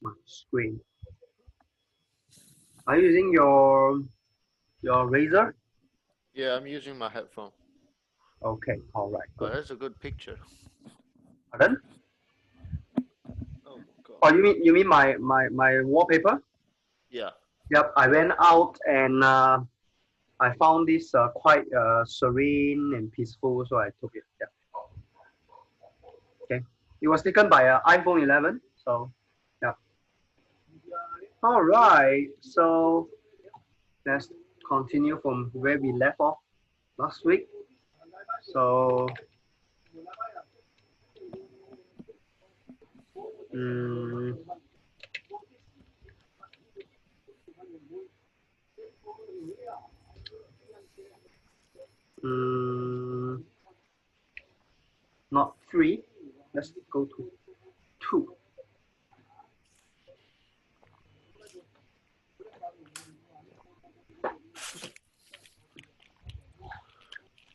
my screen. Are you using your razor? Yeah, I'm using my headphone. Okay, all right, Oh, good. that's a good picture. Pardon? Oh my God. Oh, you mean my wallpaper? Yeah. Yep, I went out and I found this quite serene and peaceful, so I took it. Yeah. Okay. It was taken by iPhone 11. So yeah. All right. So let's continue from where we left off last week. So mm, mm, not three. Let's go to two.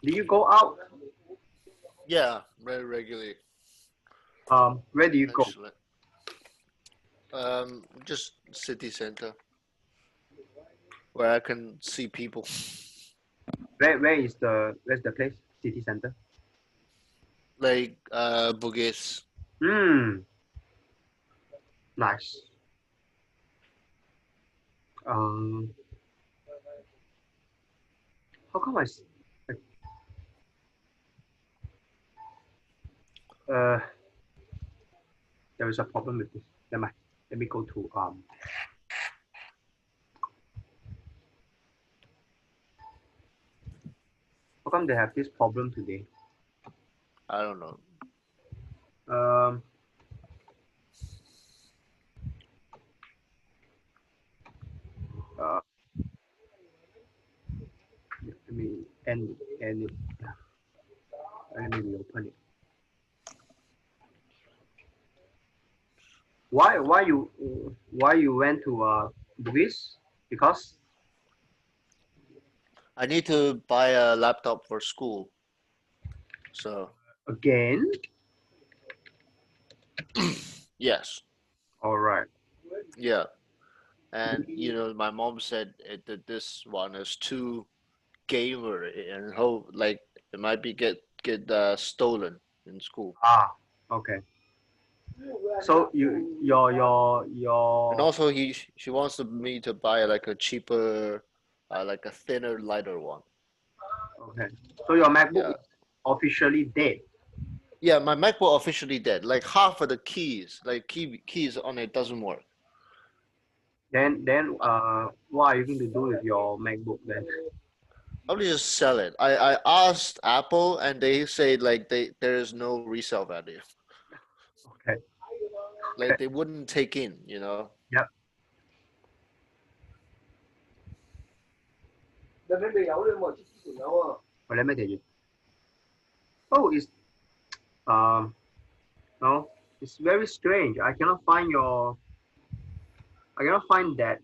Do you go out? Yeah, very regularly, Where do you go? actually. Just city center where I can see people. Where's the place? City center. Like Bugis. Hmm. Nice. Um. How come uh there is a problem with this? Never mind. Let me go to How come they have this problem today? I don't know. Um. Uh. Let me end it. Yeah. Let me reopen it. Why you went to Bugis? Because I need to buy a laptop for school. So again. yes, All right. yeah. And my mom said that this one is too gamer and how like it might be get stolen in school. Ah. Okay. So And your also she wants me to buy like a cheaper, like a thinner, lighter one. okay. So your MacBook Yeah. is officially dead. Yeah, my MacBook officially dead. Like half of the keys, like keys on it doesn't work. Then what are you going to do with your MacBook then? Probably just sell it. I asked Apple and they say like there is no resale value. Okay. Okay. Like they wouldn't take in, you know. Yep. Oh, let me tell you. Oh, it's um no, it's very strange. I cannot find that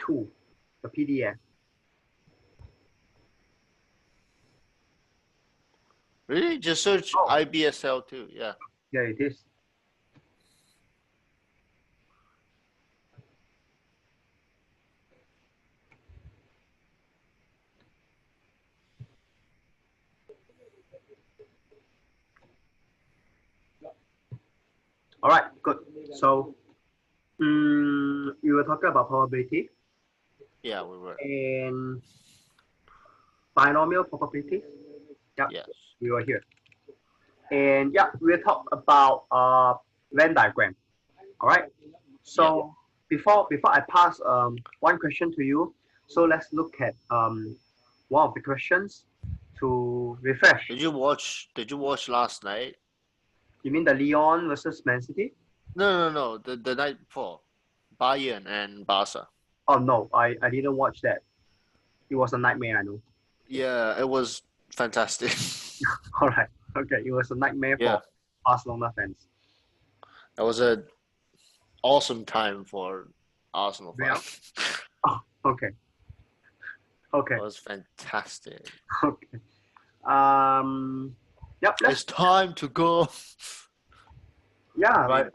tool, the PDF. Really? Just search Oh, IBSL too. Yeah. yeah, it is. All right, good. So, we were talking about probability Yeah, we were. and binomial probability. Yeah, Yes. we were here. And yeah, we'll talk about Venn diagram. All right. Yeah. So before I pass one question to you, so let's look at one of the questions to refresh. Did you watch last night? You mean the Leon versus Man City? No, no, no. The night before. Bayern and Barca. Oh no, I didn't watch that. It was a nightmare. I know. Yeah, it was fantastic. All right. Okay, it was a nightmare Yeah. for Barcelona fans. That was a awesome time for Arsenal Yeah. fans. Oh, okay. It Okay. was fantastic. Okay. Um. Yep. It's time to go. Yeah. I Like mean,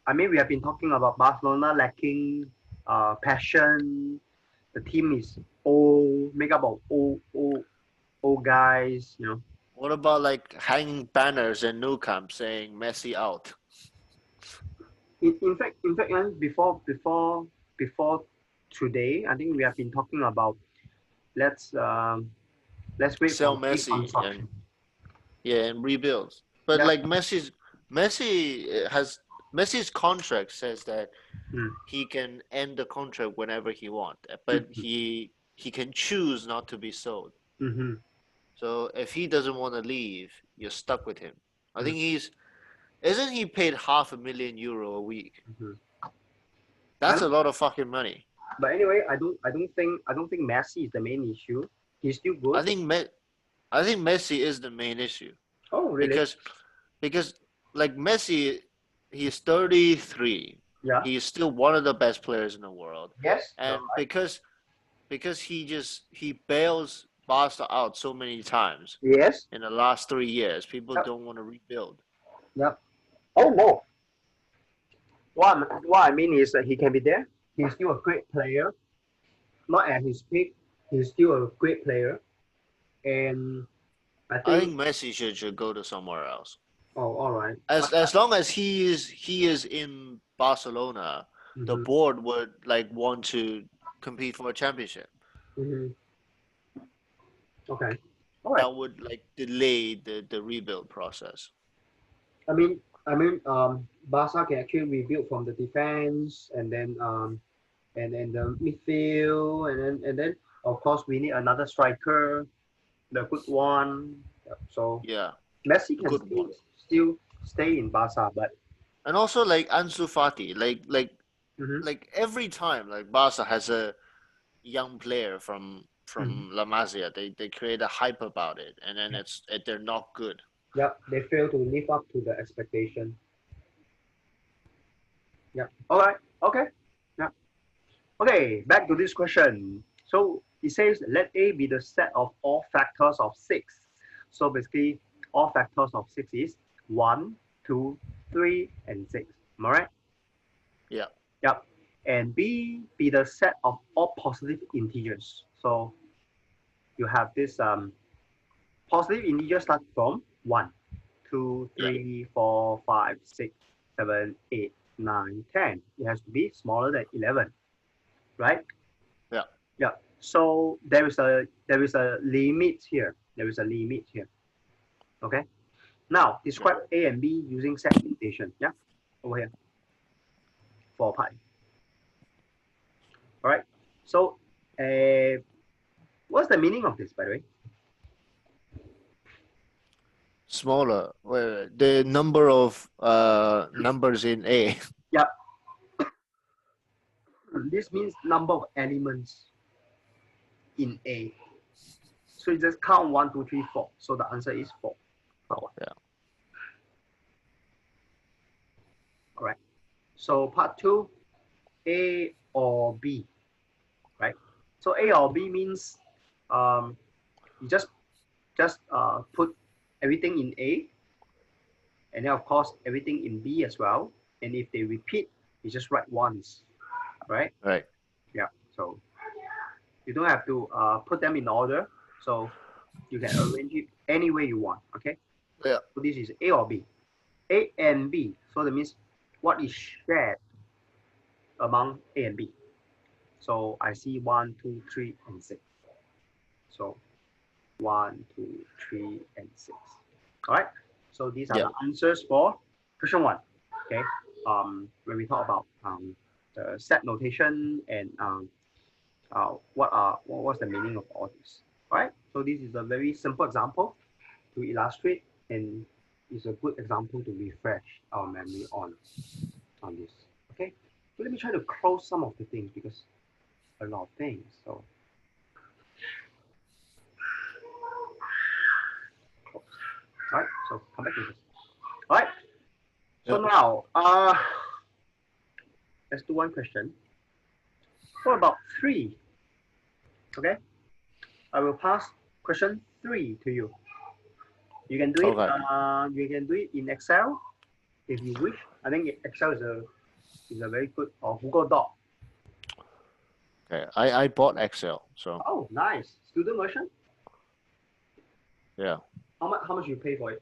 I mean, we have been talking about Barcelona lacking passion. The team is old, make up of old guys. You know. What about like hanging banners in Nou Camp saying Messi out? In fact, before today, I think we have been talking about let's um, let's wait Sell for Messi reconstruction. and rebuilds. But Yeah. like Messi has Messi's contract says that Mm, he can end the contract whenever he wants, but mm, he can choose not to be sold. mm-hmm, So if he doesn't want to leave, you're stuck with him. I mm, think he's isn't he paid €500,000 a week? mm-hmm. I That's know, a lot of fucking money. but anyway, I don't think Messi is the main issue. He's still good. I think Me- I think Messi is the main issue Oh, really? because because like Messi, he's 33. Yeah. He is still one of the best players in the world, Yes, you're and right. because he bails Barca out so many times Yes. in the last 3 years, people Yep. don't want to rebuild. Yep. Oh no. What I mean is that he can be there. He's still a great player. Not at his peak. He's still a great player. And I I think. think Messi should go to somewhere else. Oh, all right. As long as he is in Barcelona, the Mm-hmm, board would like want to compete for a championship. mm-hmm. Okay. All right. That would like delay the rebuild process. Barca can actually rebuild from the defense and then the midfield and then of course we need another striker, the good one. Yep. So Yeah, Messi a can good still one. still stay in Barca, but And also like Ansu Fati, mm-hmm, like every time like Barca has a young player mm-hmm. from La Masia, they create a hype about it, and then they're not good. Yep, they fail to live up to the expectation. Yeah. All right. Okay. Yeah. Okay. Back to this question. So it says let A be the set of all factors of six. So basically, all factors of six is one, two, three, and six. Am I right? Yeah, Yep. And B be the set of all positive integers. So you have this positive integer start from 1, 2, yeah, 3, 4, 5, 6, 7, 8, 9, 10. It has to be smaller than 11, right? yeah, Yeah. So there is a limit here. There is a limit here. Okay. Now yeah. describe A and B using set notation. Yeah. Over here for pi. All right. So what's the meaning of this, by the way? Smaller. The number of numbers in A. Yeah. This means number of elements in A. So you just count 1, 2, 3, 4. So the answer is 4. Yeah, All right. So part 2, A or B, right? So A or B means you just put everything in A, and then of course everything in B as well. And if they repeat, you just write once, right? right. Yeah. So you don't have to put them in order. So you can arrange it any way you want. Okay. Yeah, So this is A or B. A and B. So that means what is shared among A and B. So I see 1, 2, 3, and 6. So 1, 2, 3, and 6. All right. So these are yeah, the answers for question 1. Okay. When we talk about the set notation and what's the meaning of all this. All right. So this is a very simple example to illustrate, and it's a good example to refresh our memory on this. Okay. So let me try to close some of the things because a lot of things. So close. All right. So come back to this. All right. So yeah. now, let's do one question. What about 3? Okay. I will pass question 3 to you. You can do it. Okay. You can do it in Excel if you wish. I think Excel is a very good, or Google Doc. Okay, I bought Excel, so Oh, nice. Student version? yeah. How much you pay for it?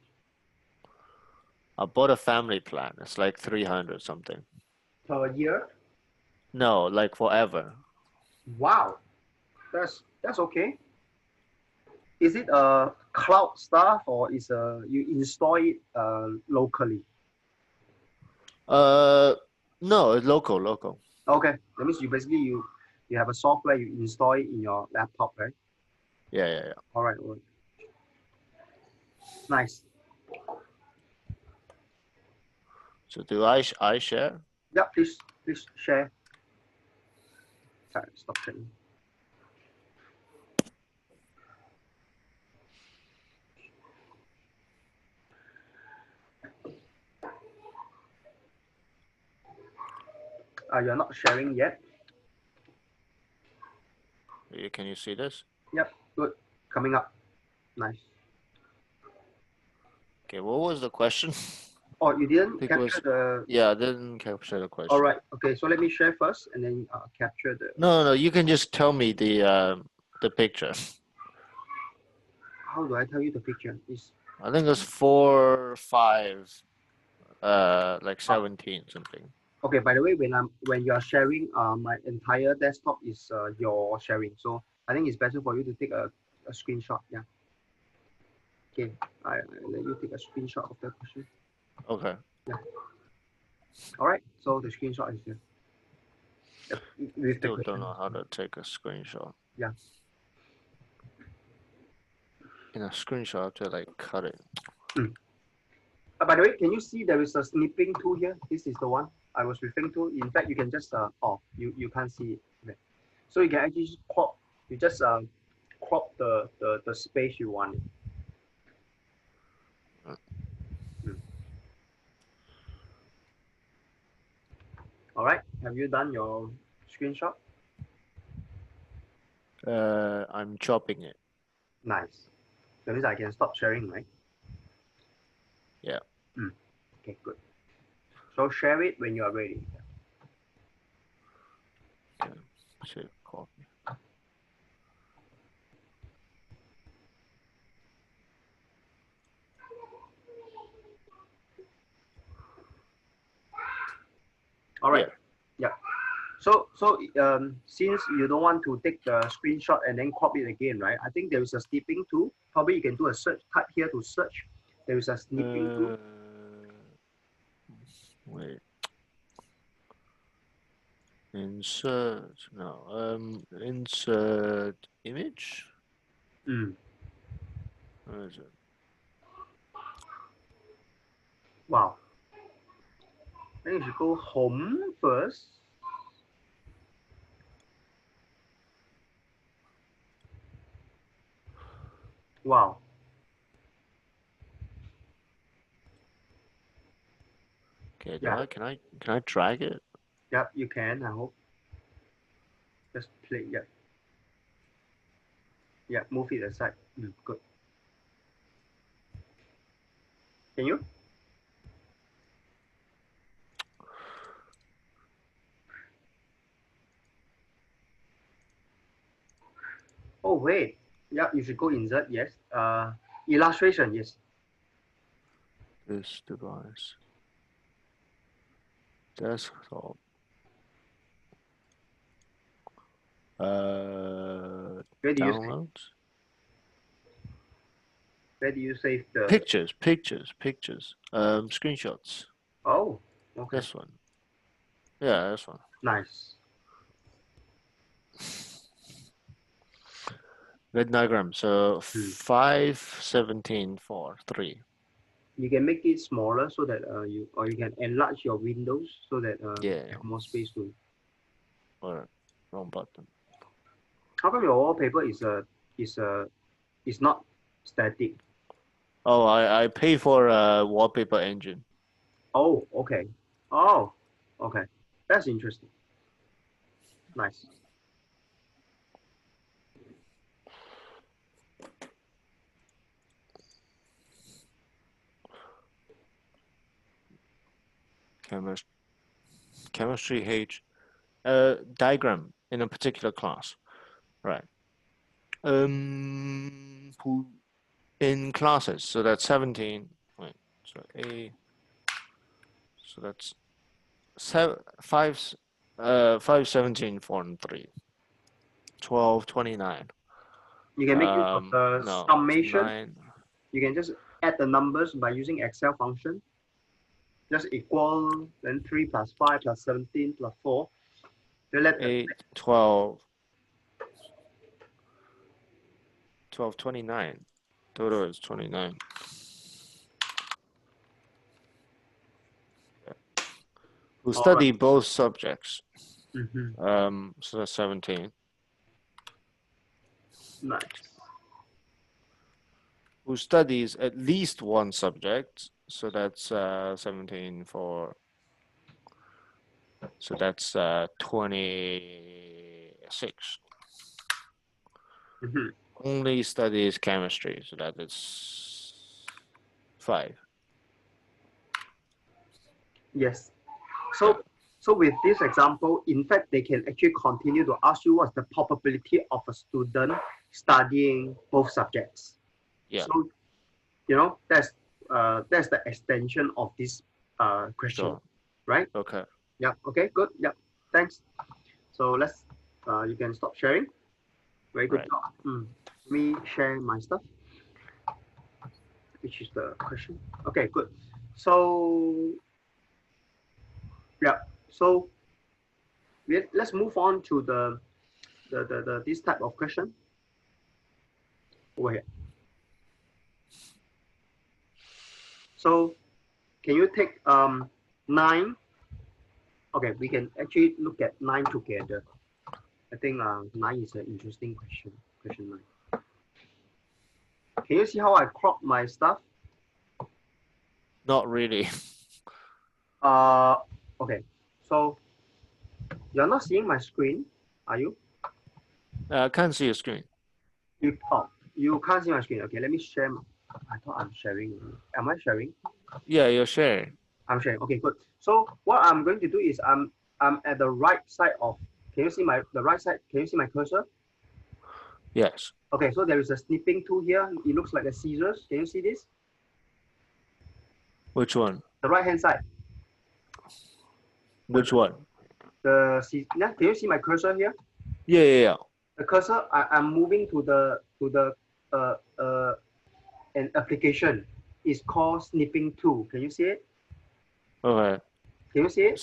I bought a family plan. It's like 300 something. Per year? No, like forever. Wow. That's okay. Is it a cloud stuff or is you install it locally? Uh, no, it's local. Okay, that means you have a software you install it in your laptop, right? Yeah. All right, well, nice. So do I share? Yeah, please share. Sorry, stop sharing. You're not sharing yet. Can you see this? Yep, good. Coming up. Nice. Okay, what was the question? Oh, you I didn't think it capture was, the. yeah, I didn't capture the All question. right. Okay, so let me share first, and then capture the. No, you can just tell me the picture. How do I tell you the picture? Is I think it's 4, 5, like uh, 17 something. okay. By the way, when you are sharing, my entire desktop is your sharing. So I think it's better for you to take a screenshot. Yeah. Okay. I let you take a screenshot of the question. Okay. Yeah. All right. So the screenshot is here. Yep, with the Still don't question. know how to take a screenshot. Yeah. In a screenshot, I have to like cut it. Mm. By the way, can you see there is a snipping tool here? This is the one I was referring to. In fact, you can just you can't see it. Okay. So you can actually just crop. You just crop the space you want. Mm. All right. Have you done your screenshot? I'm chopping it. Nice. That means I can stop sharing, right? Yeah. Mm. Okay, good. So share it when you are ready. Okay. Save copy. All right. Yeah. Yeah. So since you don't want to take the screenshot and then crop it again, right? I think there is a snipping tool. Probably you can do a search. Type here to search. There is a snipping tool. Wait. Insert. No. Insert image. Mm. Where is it? Wow. I think you should go home first. Wow. Okay. Yeah. Can I drag it? Yep. You can. I hope. Just play. Yeah. Yeah. Move it aside. Mm. Good. Can you? Oh wait. Yeah. You should go insert. Yes. Illustration. Yes. This device. Desktop. Where do you Downloads. where do you save the? Pictures. Screenshots. Oh. Okay. This one. Yeah, this one. Nice. Venn diagram. So Hmm. 5, 17, 4, 3. You can make it smaller so that you can enlarge your windows so that Yeah. have more space to. Or wrong button. How come your wallpaper is is not static? Oh, I pay for a wallpaper engine. Oh, okay. Oh, okay. That's interesting. Nice. Chemistry H. Diagram in a particular class. Right. Who in classes? So that's 17. Wait, so A. So that's 5, 17, 4, and 3. 12, 29. You can make use of the No, summation. 9. You can just add the numbers by using Excel function. Just equal, then 3 plus 5 plus 17 plus 4. Then let 8, 12, 12, 29. Total is 29. Who study both subjects. So that's 17. Nice. Who studies at least one subject. So that's 17 for. So that's 26. Only studies chemistry. So that is 5. Yes. So with this example, in fact, they can actually continue to ask you what's the probability of a student studying both subjects. Yeah. So, that's the extension of this question, Sure. right? Okay. Yeah. Okay. Good. Yeah. Thanks. So let's. You can stop sharing. Very good job. Let me share my stuff, which is the question. Okay. Good. So yeah. So let's move on to the this type of question over here. So can you take 9? Okay, we can actually look at 9 together. I think 9 is an interesting question. Question 9. Can you see how I crop my stuff? Not really. Okay. So you're not seeing my screen, are you? I can't see your screen. You can't see my screen. Okay, let me share. I thought I'm sharing. Am I sharing? Yeah, you're sharing. I'm sharing. Okay, good. So what I'm going to do is I'm at the right side of. Can you see the right side? Can you see my cursor? Yes. Okay, so there is a snipping tool here. It looks like a scissors. Can you see this? Which one? The right hand side. Which one? Can you see my cursor here? Yeah. The cursor, I'm moving to the an application. It's called snipping tool. Can you see it? Okay. Can you see it?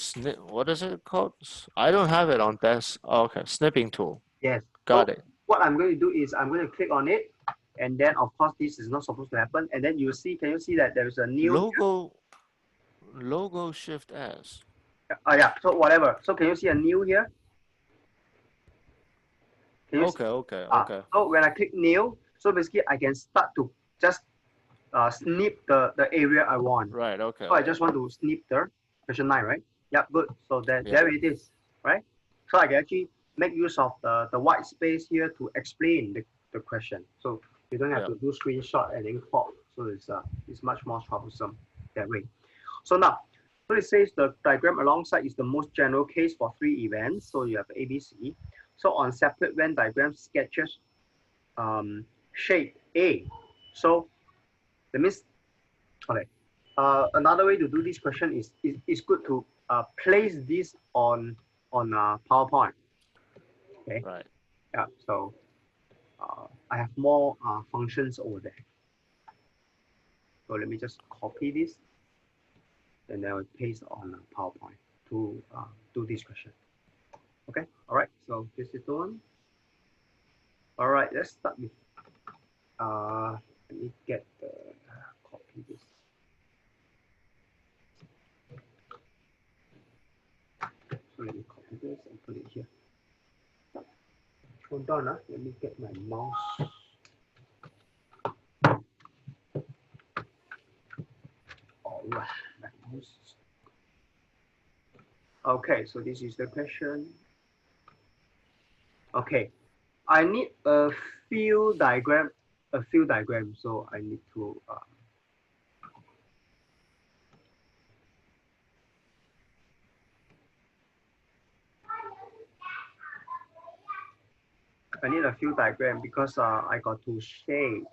What is it called? I don't have it on desk. Oh, okay. Snipping tool. Yes. Got it. What I'm going to do is I'm going to click on it, and then of course this is not supposed to happen. And then you see, can you see that there is a new logo Shift S. Yeah. So whatever. So can you see a new here? Can you Okay. So when I click new, so basically I can start to just snip the area I want. Right. Okay. So I just want to snip the question 9, right? Yeah, good. So there it is, right? So I can actually make use of the white space here to explain the question. So you don't have to do screenshot and then crop. So it's much more troublesome that way. So now, so it says the diagram alongside is the most general case for 3 events. So you have ABC. So on separate Venn diagram sketches shape A. So that means, okay. Another way to do this question is good to place this on PowerPoint. Okay. Right. Yeah. So I have more functions over there. So let me just copy this, and then I will paste on PowerPoint to do this question. Okay. All right. So this is the one. All right. Let's start with. Let me get the copy this. So let me copy this and put it here. Hold on, let me get my mouse. All right, my mouse. Okay, so this is the question. Okay, I need a few diagrams. So I need to. I need a few diagram because I got to shade.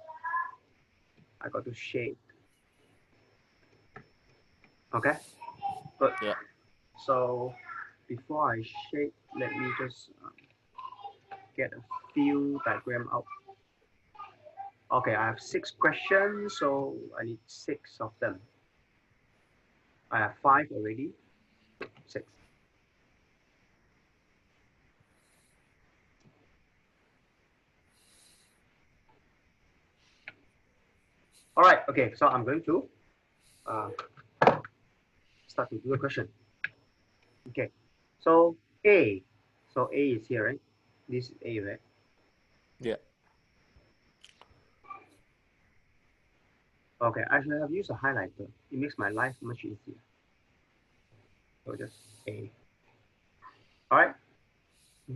I got to shade. Okay, good. Yeah. So before I shade, let me just get a few diagram out. Okay, I have 6 questions, so I need 6 of them. I have 5 already. 6. All right. Okay, so I'm going to uh, start to do the question. Okay, so A. So A is here, right? This is A, right? Yeah. Okay, I should have used a highlighter. It makes my life much easier. So just A. All right.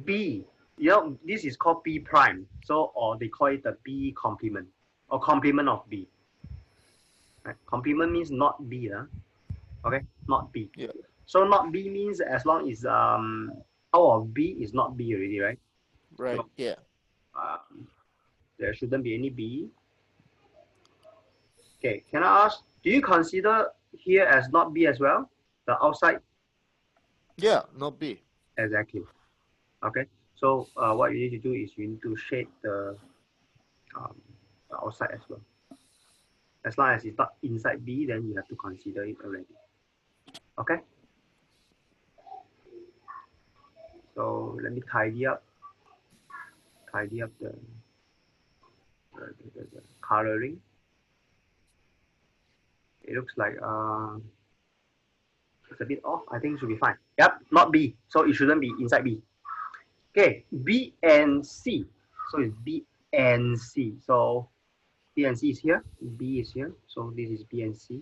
B. You know, this is called B prime. So, or they call it the B complement or complement of B. Right? Complement means not B, okay? Not B. Yeah. So not B means as long as out of B is not B already, right? Right. So Yeah. um, there shouldn't be any B. Okay, can I ask, do you consider here as not B as well? The outside? Yeah. Not B. Exactly. Okay, so what you need to do is you need to shade um, the outside as well. As long as it's not inside B, then you have to consider it already. Okay, so let me tidy up the coloring. It looks like it's a bit off. I think it should be fine. Yep, not B, so it shouldn't be inside B. Okay, B and C. So it's B and C. So B and C is here. B is here. So this is B and C.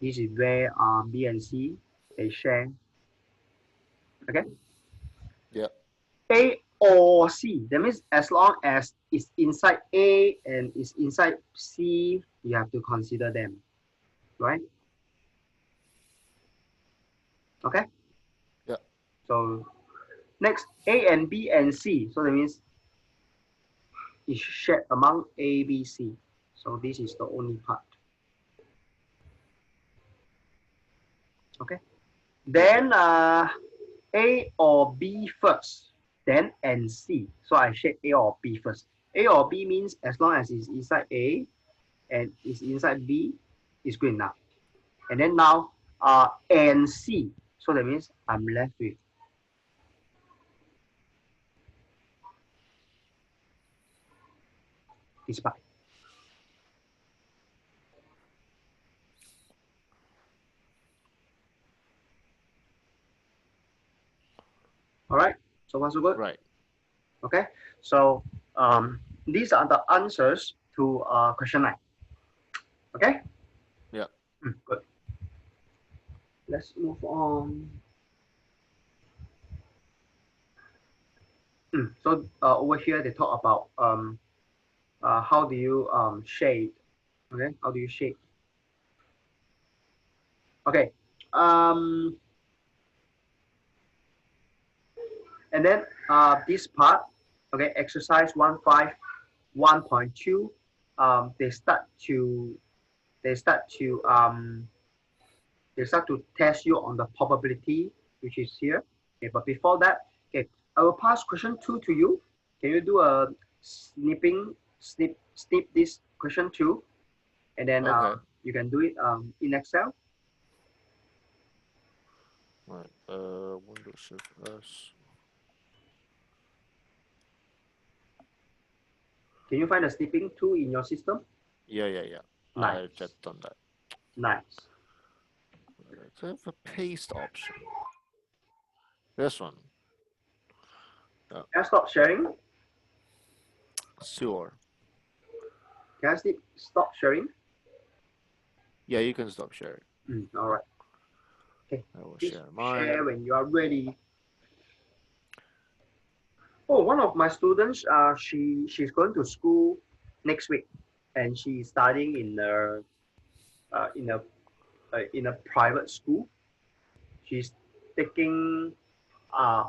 This is where B and C they share. Okay. Yeah. A or C. That means as long as it's inside A and it's inside C, you have to consider them, right? Okay. Yeah. So next, A and B and C. So that means it's shared among A, B, C. So this is the only part. Okay. Then A or B first, then and C. So I shade A or B first. A or B means as long as it's inside A and it's inside B, it's good enough. And then now and C. So that means I'm left with this part. All right. So far so good. Right. Okay. So these are the answers to question 9. Okay. Yeah. Good. Let's move on. So over here they talk about how do you shade? Okay, how do you shade? Okay, um, and then this part, okay, exercise 151.2. They start to they start to they start to test you on the probability, which is here. Okay, but before that, okay, I will pass question 2 to you. Can you do a snip this question 2, and then Okay. you can do it in Excel. Right. Windows Shift S. Can you find the snipping tool in your system? Yeah. Yeah. Yeah. I Nice, just done that. nice. Let's have a paste option. This one. Can I stop sharing? Sure. Can I stop sharing? Yeah, you can stop sharing. All right. Okay. I will Please share share mine. when you are ready. Oh, one of my students, she's going to school next week, and she's studying in a uh, in a in a private school. She's taking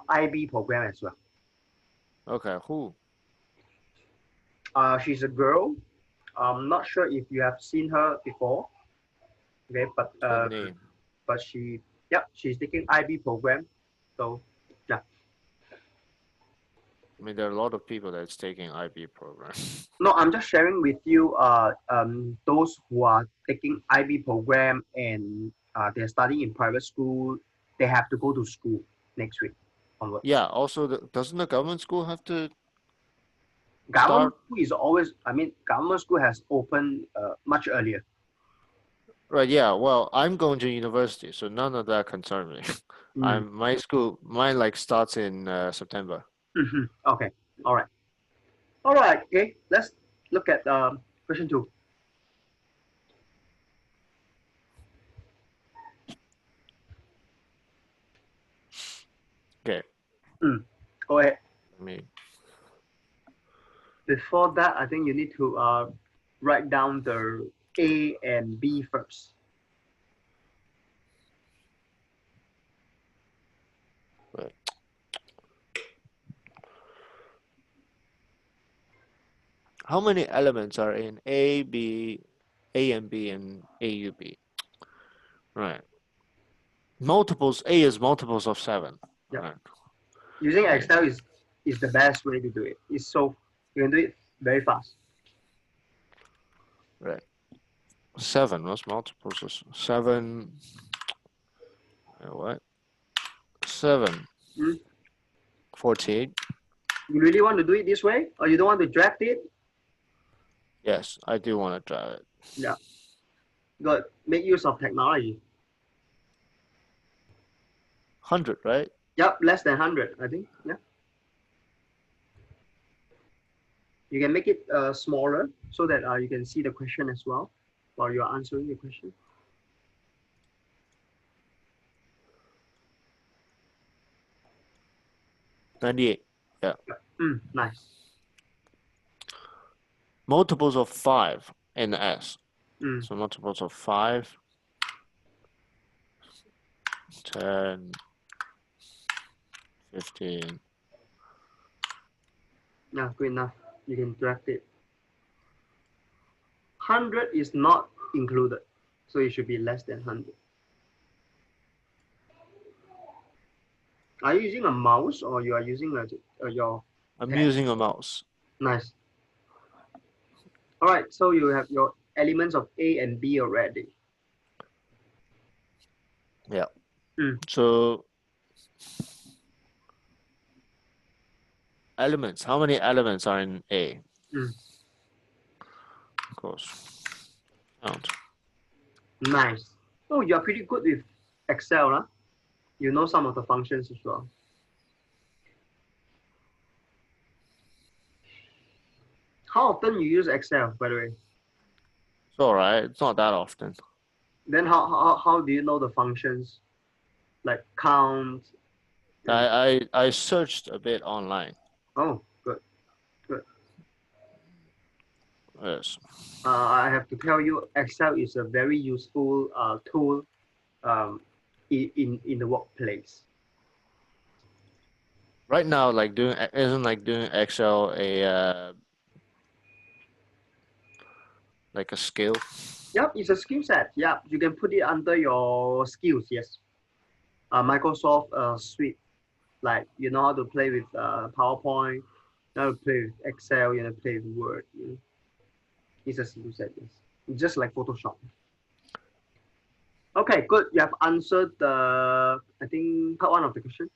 IB program as well. Okay, who? She's a girl. I'm not sure if you have seen her before. Okay, The name. but she's taking IB program. So yeah. I mean, there are a lot of people that's taking IB program. No, I'm just sharing with you those who are taking IB program and they're studying in private school, they have to go to school next week onwards. Yeah, also, doesn't the government school have to Government start? school is always, I mean, government school has opened much earlier. Right, yeah. Well, I'm going to university, so none of that concerns me. Mm. Mine like starts in September. Okay, all right. All right, okay, let's look at question two. Okay, Go ahead. let me. Before that, I think you need to write down the A and B first. Wait. How many elements are in A, B, A and B, and AUB? Right. Multiples. A is multiples of 7. Yeah. Right. Using Okay. Excel is the best way to do it. It's so you can do it very fast. Right. 7. What's multiples of 7? What? 7. Mm. 48. You really want to do it this way, or you don't want to drag it? Yes, I do want to try it. Yeah. Good. Make use of technology. 100, right? Yep, less than 100, I think. Yeah. You can make it smaller so that you can see the question as well while you're answering the question. 98. Yeah. Nice. Multiples of 5 in S. Mm. So multiples of 5, 10, 15. Yeah, good enough. You can drag it. 100 is not included, so it should be less than 100. Are you using a mouse or you are using your I'm pen? using a mouse. Nice. All right, so you have your elements of A and B already. Yeah. Mm. So elements. How many elements are in A? Mm. Of course. Count. Nice. Oh, you are pretty good with Excel, huh? You know some of the functions as well. How often you use Excel, by the way? It's all right. It's not that often. Then how do you know the functions like count? And, I searched a bit online. oh, good, good. Yes. I have to tell you, Excel is a very useful tool um, in the workplace. Right now, like doing isn't like doing Excel a like a skill. Yep, it's a skill set. Yeah, you can put it under your skills. Yes, Microsoft Suite, like you know how to play with PowerPoint, you know how to play with Excel, you know, play with Word. You know? It's a skill set. Yes, just like Photoshop. Okay, good. You have answered the I think part one of the question.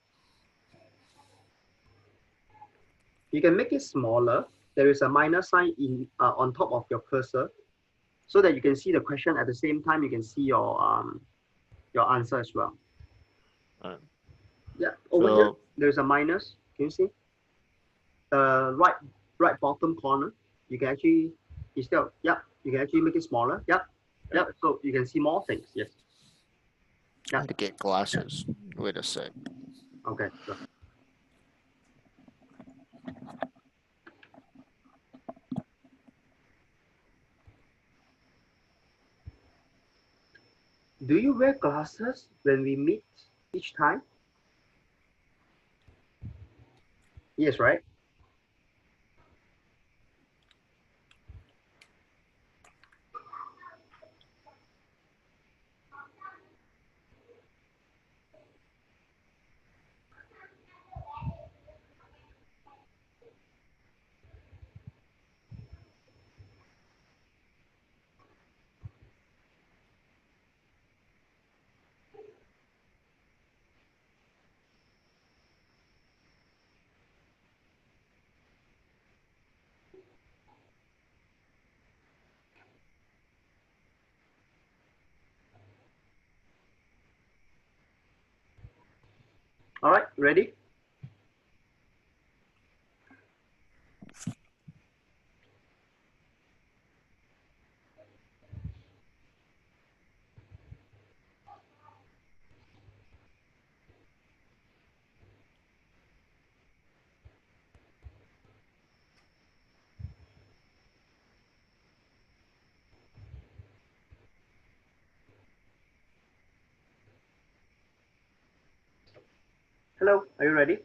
You can make it smaller. There is a minus sign in on top of your cursor, so that you can see the question at the same time. You can see your answer as well. Right. Yeah, over here So there's a minus. Can you see the right bottom corner? You can actually instead of you can actually make it smaller. yeah, So you can see more things. Yes. I Yeah. had to get glasses. Wait a sec. Okay. Sure. Do you wear glasses when we meet each time? Yes, right? All right, ready? Hello, are you ready?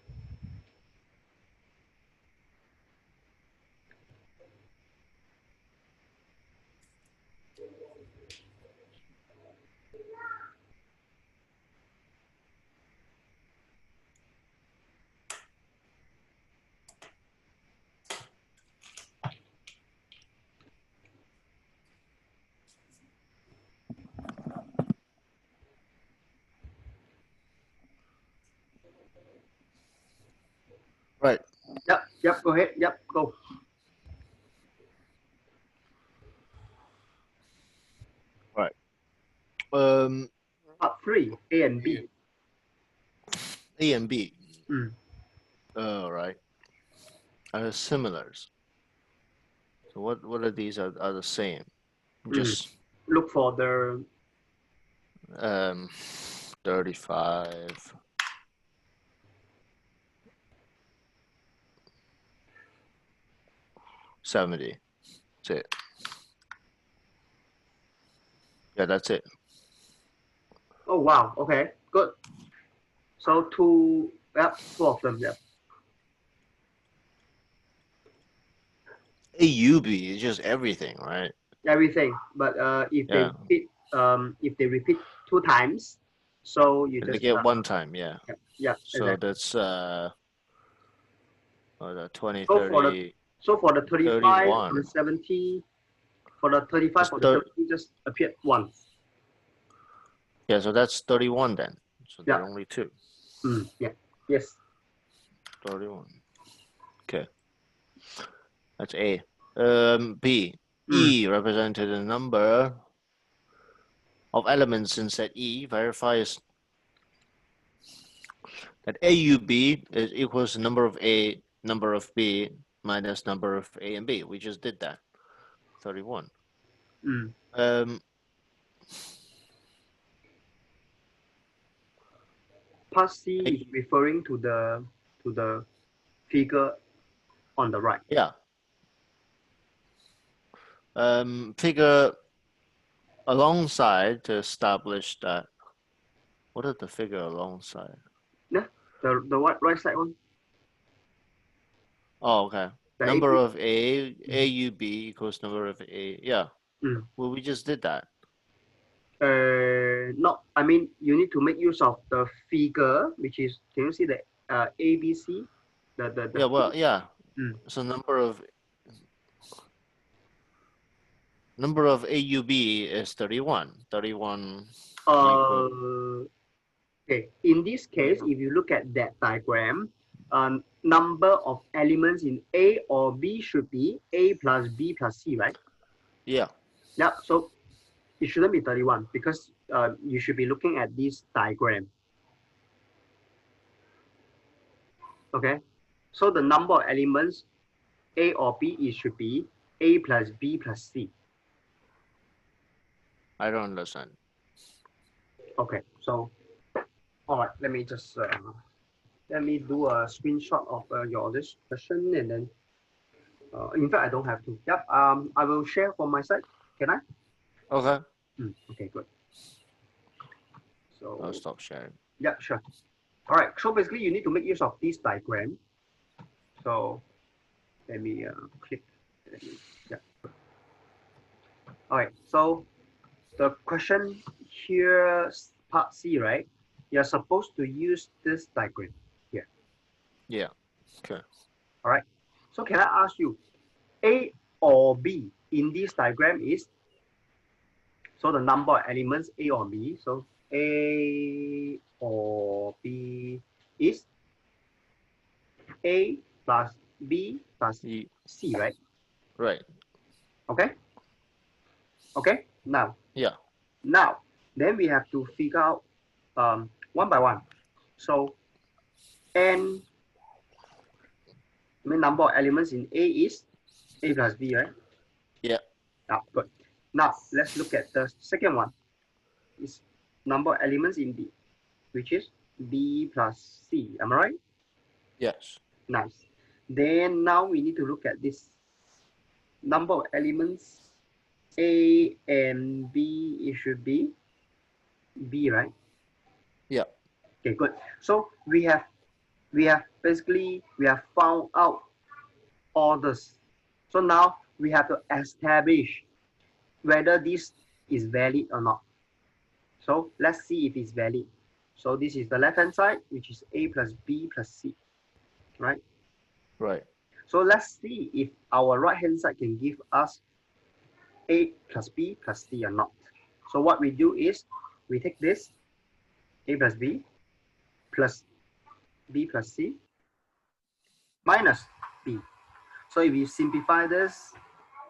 Right. Yep, go ahead. Yep, go. Right. Um, Part 3, A and B. A and B. Mm. Right. Are similars. So what are these are the same? Just Look for the 35, 70. That's it. Yeah, that's it. Oh wow, okay, good. So two of them, yep. AUB is just everything, right? Everything. But Yeah. if they repeat 2 times, so you They just get one time, yeah. yeah, So exactly. that's the 20, So for the 30, so for the 35 or the 31. 70, for the 35 Just or the 30. 70 just appeared once. Yeah, so that's 31 then. So there Yeah. are only two. Yeah. Yes. 31. Okay. That's A. B. Mm. E represented a number of elements in set E verifies that AUB is equals to number of A, number of B minus number of A and B. We just did that. 31. Mm. Part C is referring to the figure on the right. Yeah. Figure alongside to establish that. What is the figure alongside? Yeah. The right side one. Oh, okay. The Number A. of AUB equals number of A. Yeah. Mm. Well, we just did that. No, I mean you need to make use of the figure, which is, can you see the ABC? The Yeah, well, yeah. Mm. So number of AUB is 31. 31 equal. Okay. In this case, if you look at that diagram, number of elements in A or B should be A plus B plus C, right? Yeah. Yeah. So it shouldn't be 31 because you should be looking at this diagram. Okay. So the number of elements A or B, it should be A plus B plus C. I don't understand. Okay. So, all right. Let me do a screenshot of your this question, and then in fact I don't have to. Yep. I will share from my side. Can I? Okay. Okay. Good. I'll So stop sharing. yeah, sure. All right. So basically, you need to make use of this diagram. So let me click. Let me, yeah. All right. So the question here, part C, right? You're supposed to use this diagram here. Yeah. Okay. All right. So can I ask you, A or B in this diagram is, so the number of elements A or B. So A or B is A plus B plus C, right? Right. Okay. Okay. Yeah. Now then we have to figure out one by one. So n, I mean number of elements in A is A plus B, right? Yeah. Good. Now let's look at the second one. Is number of elements in B, which is B plus C. Am I right? Yes. Nice. Then now we need to look at this number of elements A and B. It should be B, right? Yeah. Okay, good. So we have basically we have found out all this. So now we have to establish whether this is valid or not. So let's see if it's valid. So this is the left hand side, which is A plus B plus C, right? Right. So let's see if our right hand side can give us A plus B plus C or not. So what we do is we take this A plus B plus B plus C minus B. So if you simplify this,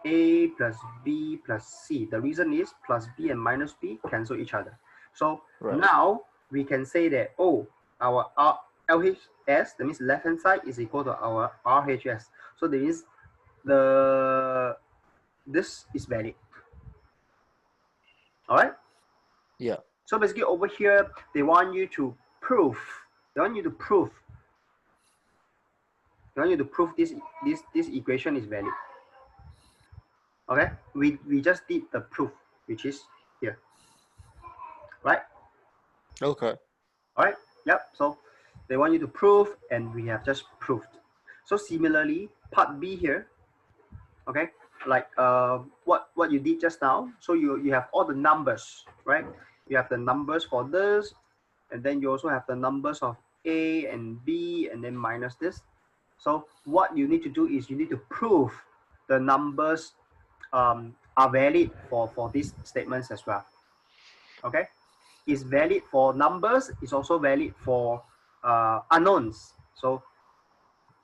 A plus B plus C, the reason is plus B and minus B cancel each other. So Right. now we can say that, oh, our LHS, that means left hand side, is equal to our RHS. So that means this is valid. All right. Yeah. So basically over here, they want you to prove. They want you to prove. They want you to prove this equation is valid. Okay. We just did the proof, which is here. Right. Okay. All right. Yep. So they want you to prove, and we have just proved. So similarly, part B here. Okay. Like what you did just now. So you have all the numbers, right? You have the numbers for this, and then you also have the numbers of A and B, and then minus this. So what you need to do is you need to prove the numbers are valid for these statements as well. Okay, is valid for numbers, is also valid for unknowns. So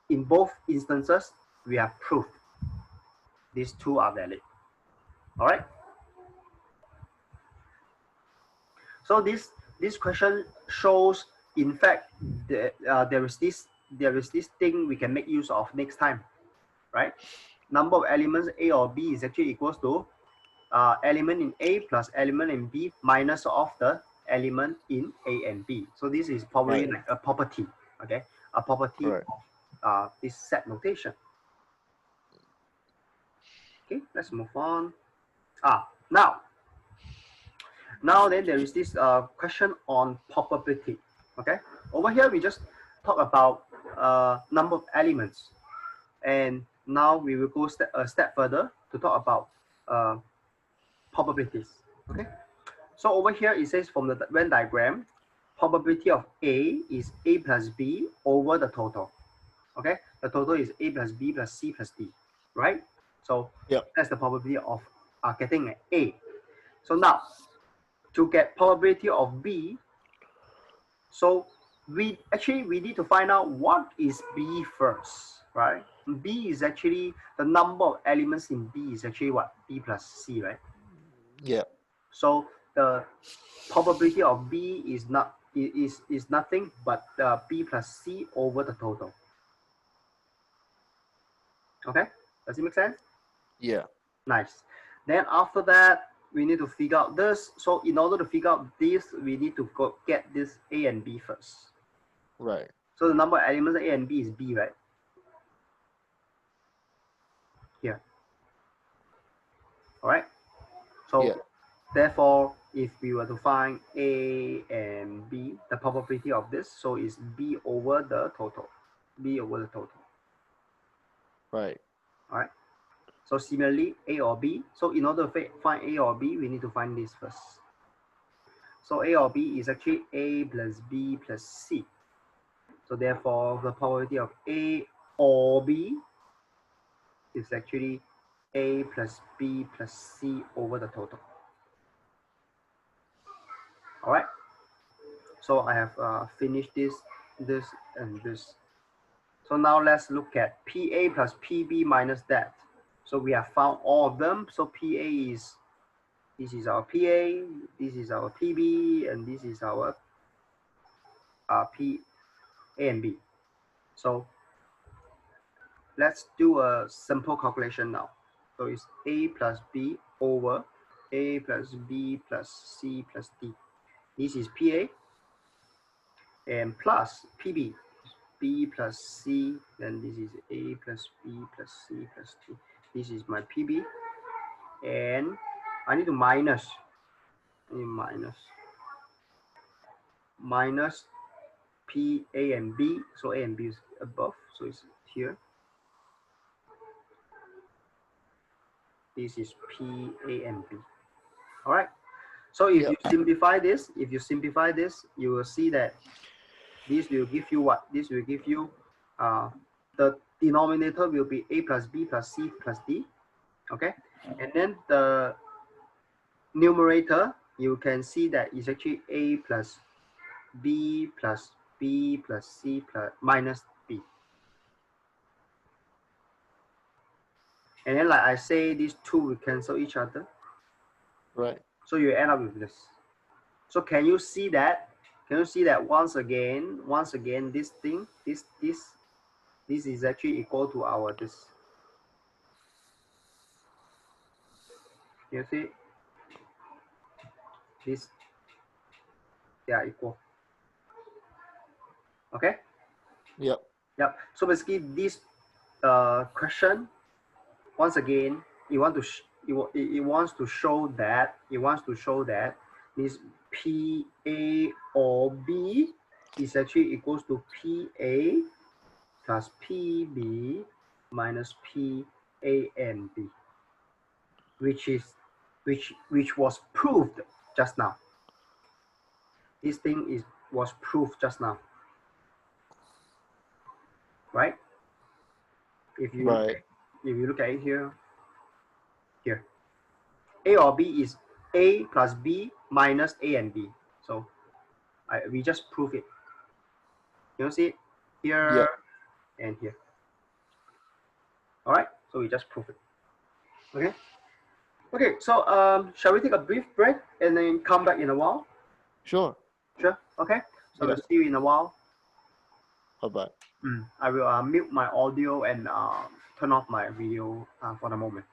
in both instances, we have proved these two are valid. All right. So this question shows, in fact, there is this thing we can make use of next time, right? Number of elements A or B is actually equals to element in A plus element in B minus of the element in A and B. So this is probably Right. like a property, okay? A property Right. of this set notation. Okay, let's move on. Now then there is this question on probability. Okay, over here we just talk about number of elements, and now we will go a step further to talk about probabilities. Okay, so over here it says from the Venn diagram, probability of A is A plus B over the total. Okay, the total is A plus B plus C plus D, right? So Yep. that's the probability of getting an A. So now to get probability of B, so we need to find out what is B first, right? B is actually the number of elements in B is actually what? B plus C, right? Yeah. So the probability of B is nothing but B plus C over the total. Okay, does it make sense? Yeah. Nice. Then after that, we need to figure out this. So in order to figure out this, we need to get this A and B first. Right. So the number of elements A and B is B, right? Here. All right. So Yeah. therefore, if we were to find A and B, the probability of this, so is B over the total. B over the total. Right. All right. So similarly, A or B. So in order to find A or B, we need to find this first. So A or B is actually A plus B plus C. So therefore, the probability of A or B is actually A plus B plus C over the total. All right. So I have finished this, and this. So now let's look at PA plus PB minus that. So we have found all of them. So PA is, this is our PA, this is our PB, and this is our P. A and B. So let's do a simple calculation now. So it's A plus B over A plus B plus C plus D. This is PA and plus PB. B plus C, then this is A plus B plus C plus D. This is my PB. And I need to minus. I need minus P, A, and B. So A and B is above. So it's here. This is P, A, and B. All right. So if you Yep. simplify this, you will see that this will give you what? This will give you the denominator will be A plus B plus C plus D. Okay. And then the numerator, you can see that is actually A plus B plus B plus C plus minus B. And then like I say, these two will cancel each other. Right. So you end up with this. So can you see that? Can you see that once again, this thing, this is actually equal to our this. You see this, they are equal. Okay. Yep. Yep. So basically this question, once again, it wants to show that this P A or B is actually equals to P A plus P B minus P A and B, which was proved just now. This thing was proved just now, right? If you Right. look at it here, A or B is A plus B minus A and B. So we just prove it. You see it here Yep. and here. All right, so we just prove it. Okay. Okay. So shall we take a brief break and then come back in a while? Sure. Sure. Okay. So we'll Yep. see you in a while. Bye-bye. I will mute my audio and turn off my video for the moment.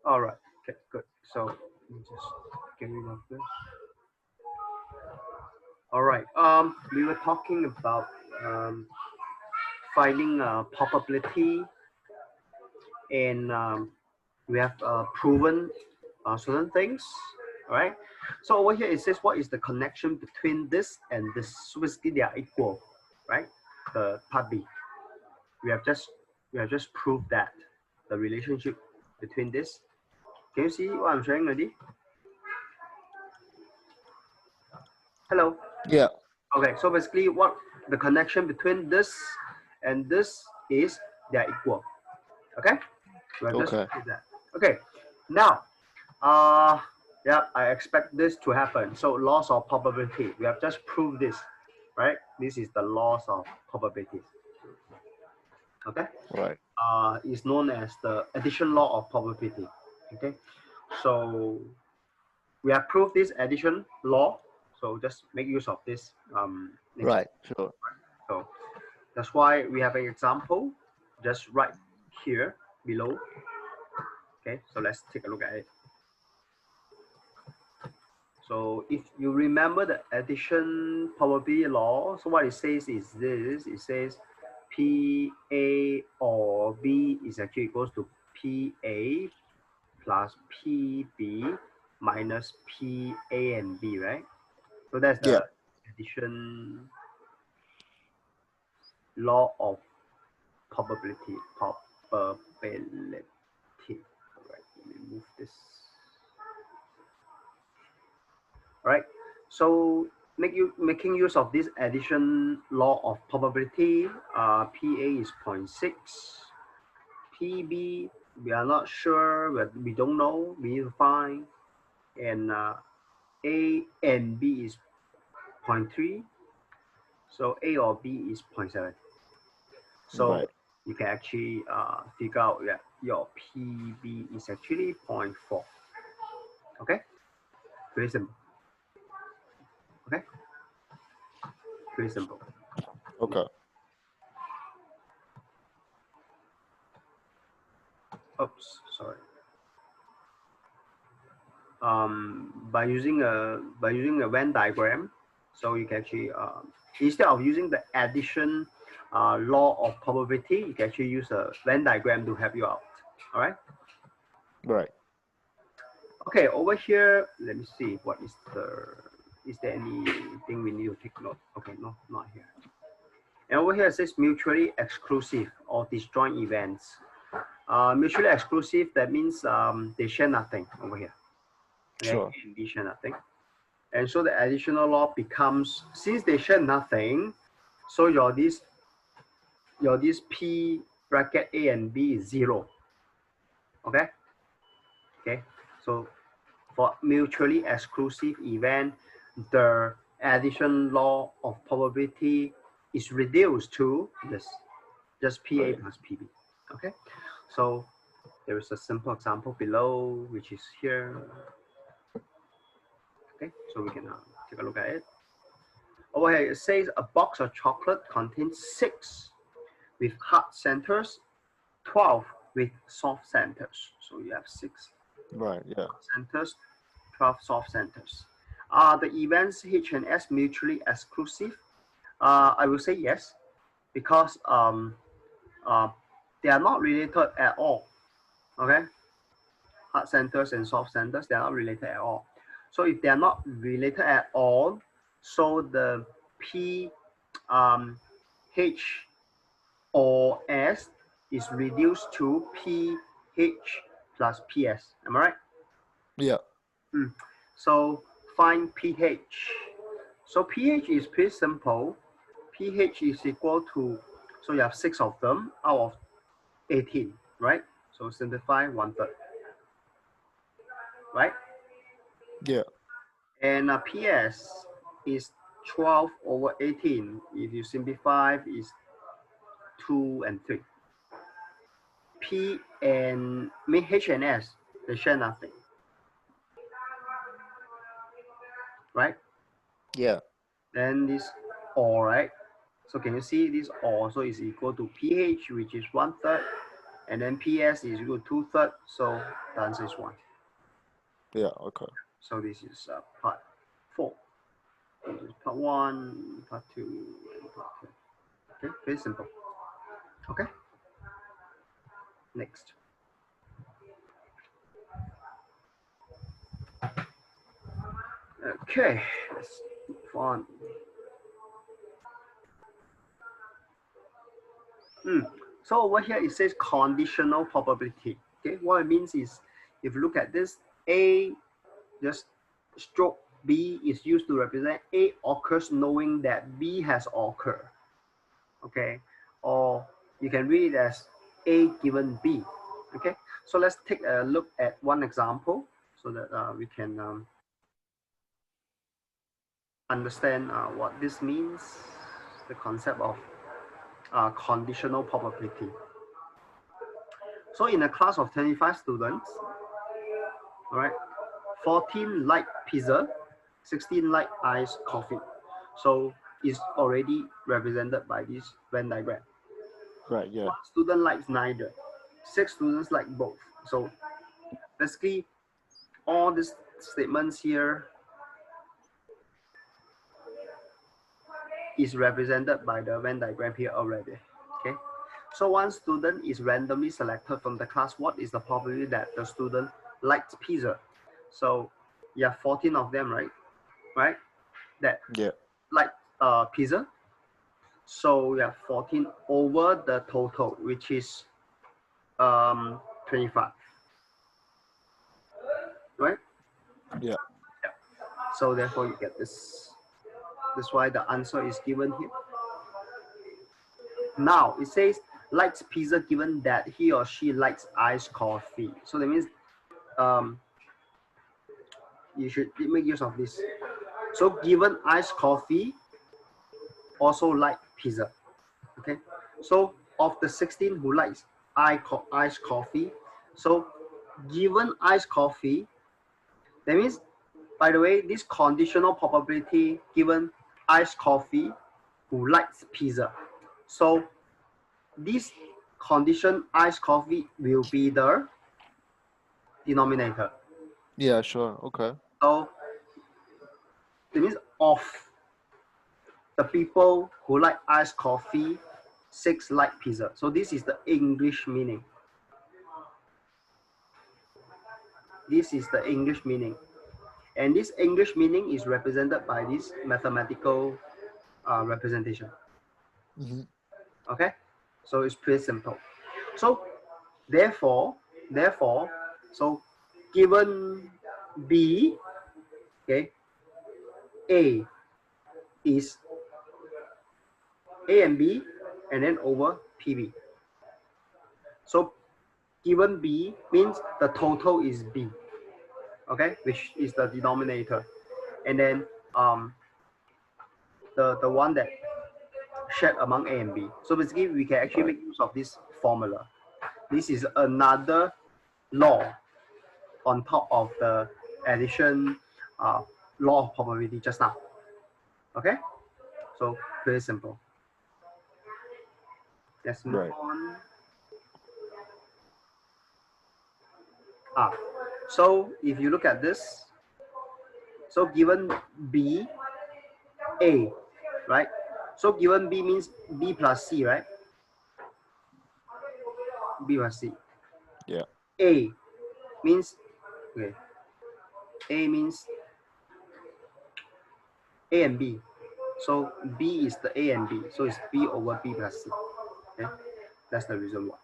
All right. Okay, good. So let me just get rid of this. All right. We were talking about um, finding a probability, and we have proven certain things. All right. So over here it says what is the connection between this and this? So basically they are equal, right? The part B. We have just proved that the relationship between this. Can you see what I'm showing already? Hello. Yeah. Okay, so basically what the connection between this and this is they're equal. Okay, we have just Okay. proved that. Okay, now uh yeah, I expect this to happen. So loss of probability. We have just proved this, right? This is the loss of probability. Okay, Right. is known as the addition law of probability. Okay, so we have proved this addition law. So just make use of this next. Right. Sure. So that's why we have an example just right here below. Okay, so let's take a look at it. So if you remember the addition probability law, so what it says is this, it says PA or B is actually equals to PA plus PB minus PA and B, right? So that's Yeah. the addition law of probability. Probability. All right, let me move this. All right, so making use of this addition law of probability. PA is 0.6. PB we are not sure, but we don't know. We need to find. And A and B is 0.3. So A or B is 0.7. So Right. you can actually figure out that your PB is actually 0.4. Okay, very simple. Okay, very simple. Okay. Oops, sorry. By using a Venn diagram, so you can actually instead of using the addition law of probability, you can actually use a Venn diagram to help you out. All right. Right. Okay, over here, let me see what is is there anything we need to take note? Okay, no, not here. And over here it says mutually exclusive or disjoint events. Mutually exclusive, that means they share nothing over here. Okay, Sure. and B share nothing. And so the additional law becomes, since they share nothing, so your this P bracket A and B is 0. Okay? Okay. So for mutually exclusive event, the addition law of probability is reduced to this, just PA Right. plus PB. Okay? So there is a simple example below, which is here. Okay, so we can take a look at it. Over here, it says a box of chocolate contains 6 with hard centers, 12 with soft centers. So you have 6 Right. Yeah. hard centers, 12 soft centers. Are the events H and S mutually exclusive? I will say yes, because uh, they are not related at all. Okay, hard centers and soft centers, they are not related at all. So if they are not related at all, so the P H or S is reduced to PH plus PS. Am I right? Yeah. So find pH. So pH is pretty simple. pH is equal to, so you have 6 of them out of 18, right? So simplify 1/3, right? Yeah. And PS is 12 over 18. If you simplify, is 2 and 3. P and H and S, they share nothing, right? Yeah. Then this or, right? So can you see this or, so is equal to pH, which is 1/3, and then PS is equal to 2/3. So the answer is 1. Yeah. Okay. So this is part 4. This is part 1, part 2, and part 3. Okay, very simple. Okay, next. Okay, let's move on. So over here it says conditional probability. Okay, what it means is if you look at this, A just stroke B is used to represent A occurs knowing that B has occurred. Okay, or you can read it as A given B. Okay, so let's take a look at one example so that we can understand what this means, the concept of conditional probability. So in a class of 25 students, all right, 14 like pizza, 16 like iced coffee. So it's already represented by this Venn diagram. Right. Yeah. One student likes neither. 6 students like both. So basically, all these statements here is represented by the Venn diagram here already. Okay. So one student is randomly selected from the class. What is the probability that the student likes pizza? So you have 14 of them, right? Right? That Yeah. like pizza. So you have 14 over the total, which is 25. Right? Yeah. Yeah. So therefore you get this. That's why the answer is given here. Now it says likes pizza given that he or she likes iced coffee. So that means um, you should make use of this. So given iced coffee, also like pizza. Okay. So of the 16 who likes iced coffee, so given iced coffee, that means, by the way, this conditional probability given iced coffee who likes pizza. So this condition iced coffee will be the denominator. Yeah. Sure. Okay. So it means of the people who like iced coffee, 6 like pizza. So this is the English meaning. This is the English meaning. And this English meaning is represented by this mathematical representation. Mm-hmm. Okay? So it's pretty simple. So therefore, so given B, okay, A is A and B, and then over PB. So given B means the total is B, okay, which is the denominator, and then the one that shared among A and B. So basically, we can actually Right. make use of this formula. This is another law on top of the addition law of probability just now. Okay, so very simple. Let's move Right. on. So if you look at this, so given B, A, right? So given B means B plus C, right? B plus C. Yeah. A means, okay, A means A and B. So B is the A and B. So it's B over B plus C. Okay, that's the reason why.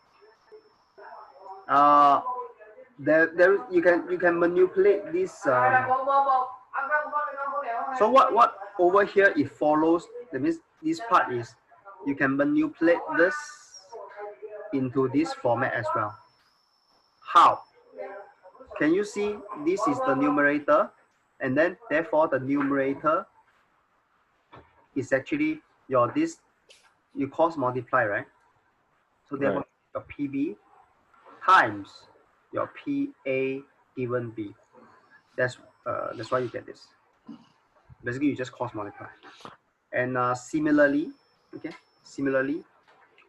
There you can manipulate this. So what over here it follows. That means this part is you can manipulate this into this format as well. How? Can you see this is the numerator, and then therefore the numerator is actually your this you cross multiply, right? So therefore Right. your PB times your PA given B. That's why you get this. Basically, you just cross multiply. And similarly, okay, similarly,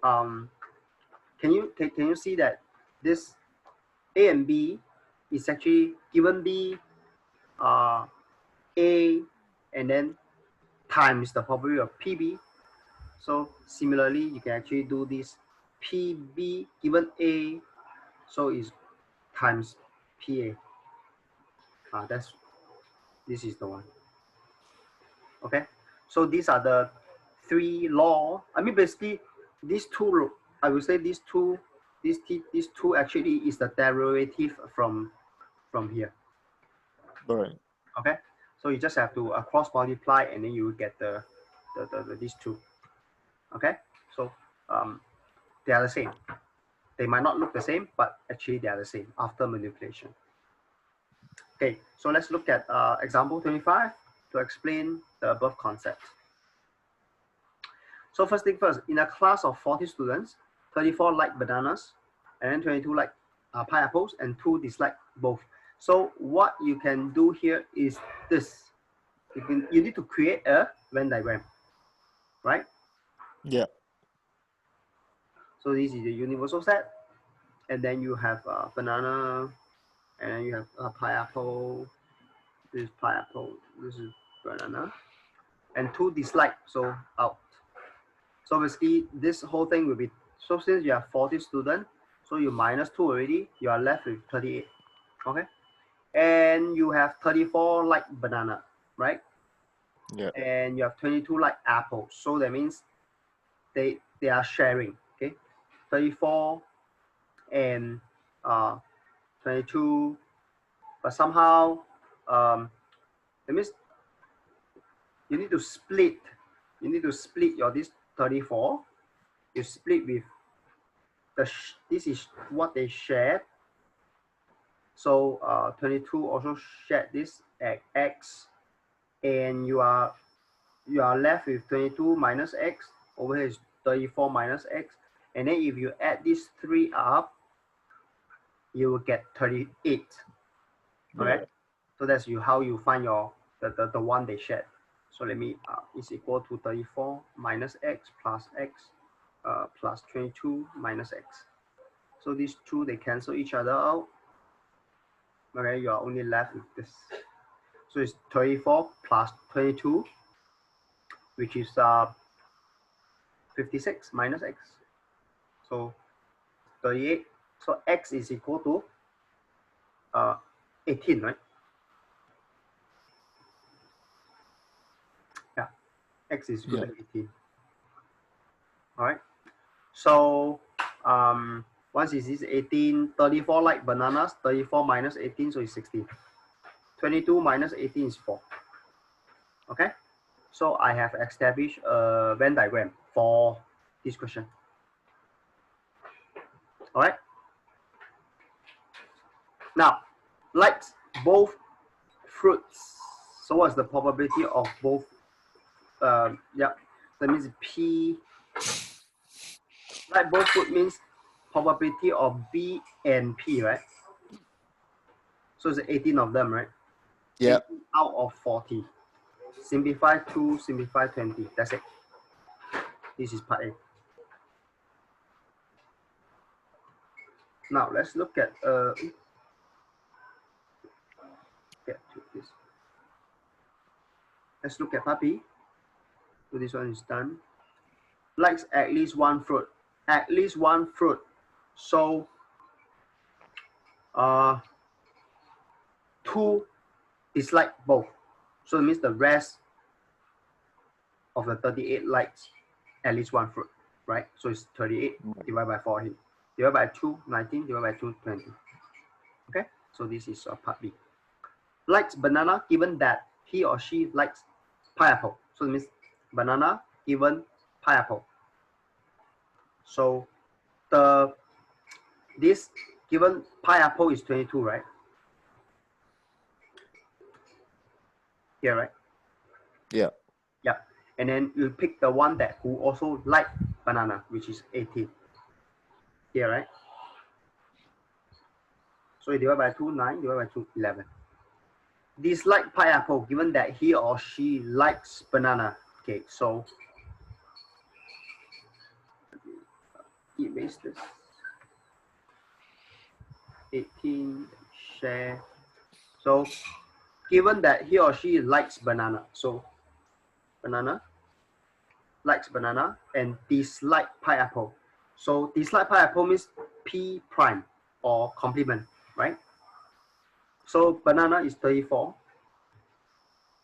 um, can you see that this A and B is actually given B A and then times the probability of PB. So similarly, you can actually do this PB given A, so is times PA. This is the one. Okay, so these are the three law. I mean, basically, these two. I would say these two actually is the derivative from here. Right. Okay, so you just have to cross multiply and then you will get these two. Okay, so they are the same. They might not look the same, but actually they are the same after manipulation. Okay, so let's look at example 25 to explain the above concept. So first thing first, in a class of 40 students, 34 like bananas, and then 22 like pineapples, and 2 dislike both. So what you can do here is this. You need to create a Venn diagram, right? Yeah. So this is the universal set, and then you have banana, and then you have pineapple. This is pineapple. This is banana, and 2 dislike, so out. So basically, this whole thing will be, so since you have 40 students, so you minus 2 already, you are left with 38. Okay, and you have 34 like banana, right? Yeah. And you have 22 like apple. So that means they are sharing. Okay, 34 and 22, but somehow that means you need to split. You need to split your this 34. You split with this is what they shared. So 22 also shared this x, and you are left with 22 minus x. Over here is 34 minus x, and then if you add these 3 up, you will get 38. Okay, Right. so that's how you find your the one they shared. So let me is equal to 34 minus x plus 22 minus x. So these two, they cancel each other out. Okay, you are only left with this. So it's 34 plus 22, which is 56 minus x. So 38. So x is equal to 18, right? Yeah, x is equal to 18. All right. So once it is 18, 34 like bananas, 34 minus 18, so it's 16. 22 minus 18 is 4. Okay. So I have established a Venn diagram for this question. All right. Now, like both fruits. So what's the probability of both? Yeah, that means P. Like both fruit means probability of B and P, right? So it's 18 of them, right? Yeah. 18 out of 40. Simplify 2, simplify 20. That's it. This is part A. Now let's look at get to this. Let's look at part B. So this one is done. Likes at least one fruit. At least one fruit. So 2 dislike both. So it means the rest of the 38 likes at least one fruit, right? So it's 38 divided by 40. Divided by 2, 19. Divided by 2, 20. Okay, so this is part B. Likes banana given that he or she likes pineapple. So it means banana given pineapple. So this given pineapple is 22, right? Here, right? Yeah. Yeah. And then you pick the one that who also like banana, which is 18. Here, right? So you divide by 2, 9, divide by 2, 11. Dislike pineapple given that he or she likes banana. Okay, so erase this. 18 share. So given that he or she likes banana, so banana likes banana and dislike pineapple. So dislike pineapple means P prime or complement, right? So banana is 34.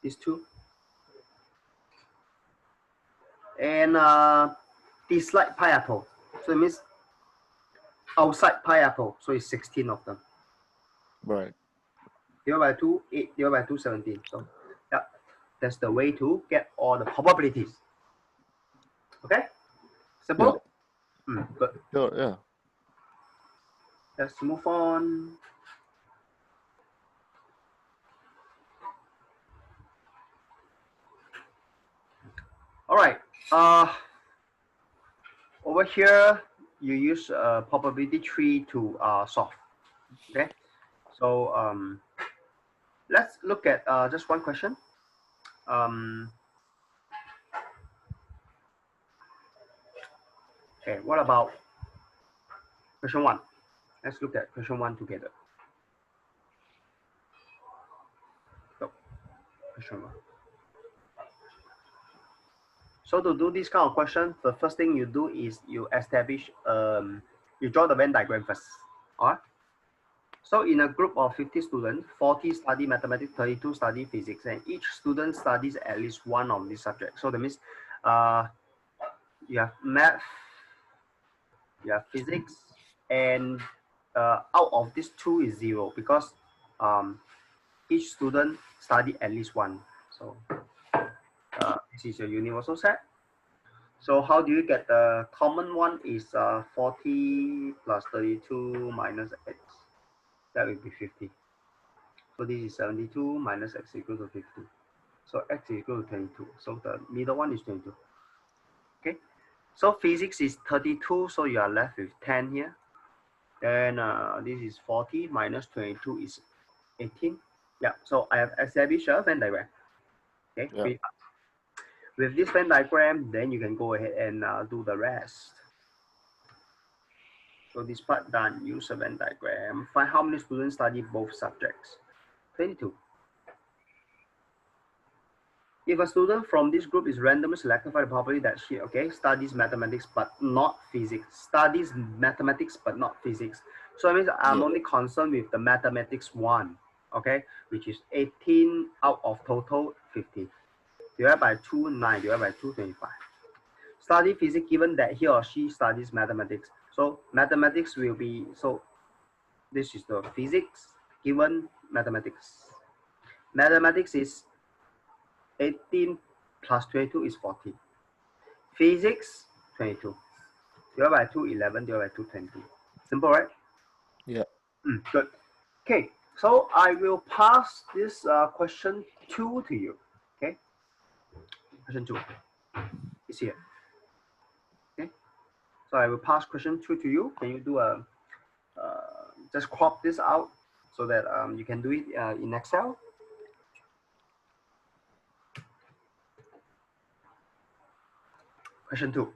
These two. And dislike pineapple. So it means outside pineapple. So it's 16 of them. Right. Divided by 2, 8, divided by 2, 17. So yeah, that's the way to get all the probabilities. Okay? Simple? Yeah. Good. Sure, yeah. Let's move on. All right. Over here, you use probability tree to solve. Okay. So let's look at just one question. Okay. What about question 1? Let's look at question 1 together. So, question 1. So to do this kind of question, the first thing you do is you establish, you draw the Venn diagram first. All right. So in a group of 50 students, 40 study mathematics, 32 study physics, and each student studies at least one of these subjects. So that means you have math, you have physics, and out of these two is 0 because each student study at least one. So this is your universal set. So how do you get the common one is 40 plus 32 minus x. That will be 50. So this is 72 minus x equal to 50. So x is equal to 22. So the middle one is 22. Okay. So physics is 32. So you are left with 10 here. Then this is 40 minus 22 is 18. Yeah. So I have established a Venn diagram. Okay. Yeah. With this Venn diagram, then you can go ahead and do the rest. So this part done, use a Venn diagram. Find how many students study both subjects. 22. If a student from this group is randomly selected for the probability that she, studies mathematics but not physics. Studies mathematics but not physics. So that means I'm only concerned with the mathematics one, okay, which is 18 out of total 50. Divided by 2, 9, divided by 2, 25. Study physics given that he or she studies mathematics. So mathematics will be, so this is the physics given mathematics. Mathematics is 18 plus 22 is 40. Physics, 22. Divided by 2, 11, divided by 2, 20. Simple, right? Yeah. Good. Okay, so I will pass this question 2 to you. Okay, question 2 is here. Okay, so I will pass question 2 to you. Can you do a, just crop this out so that you can do it in Excel? Question 2.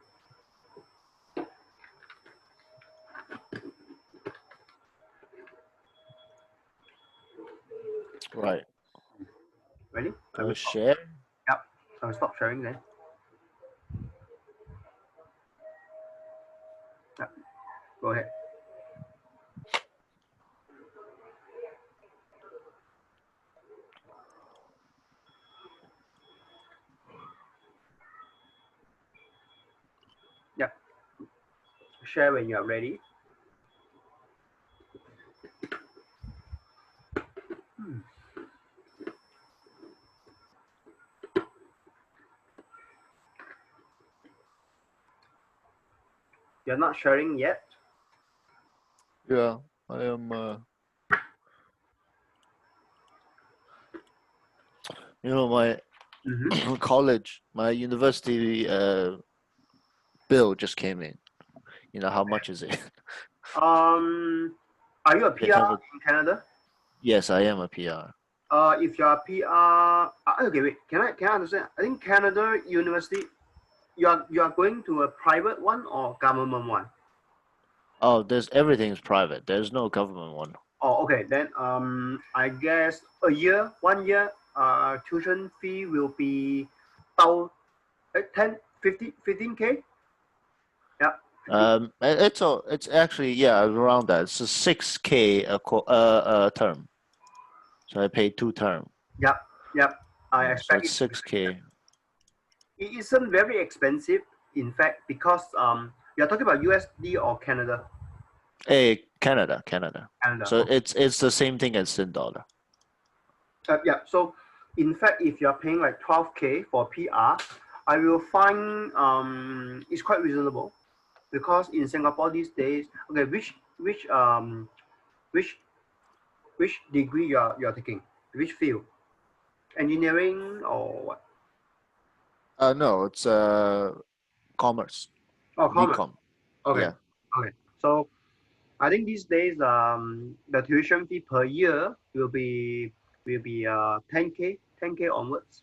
Right. Ready? I Do will I stop. share? Yep. I will stop sharing then. Yep. Go ahead. Yep. Share when you are ready. You're not sharing yet? Yeah, I am. My college, my university bill just came in. How much is it? Are you a They PR have a, in Canada? yes, I am a PR. If you are a PR, okay, wait. Can I understand? I think Canada university, you are going to a private one or government one? Oh, there's everything is private. There's no government one. Oh, okay. Then I guess a year, 1 year, tuition fee will be about 10, 50, 15K. Yeah, 15. It's actually yeah around that. It's a 6K a term. So I pay 2 term. Yep, yep. I Yeah, so expect it's it to be. 6K. It isn't very expensive, in fact, because you're talking about USD or Canada. Hey, Canada. Canada. So Okay. it's the same thing as Sing dollar. Yeah. So, in fact, if you're paying like 12K for PR, I will find it's quite reasonable because in Singapore these days, okay, which which degree you're taking, which field, engineering or what? No, it's commerce, Oh, commerce. BCom. Okay, Yeah, okay. So I think these days the tuition fee per year will be 10K onwards.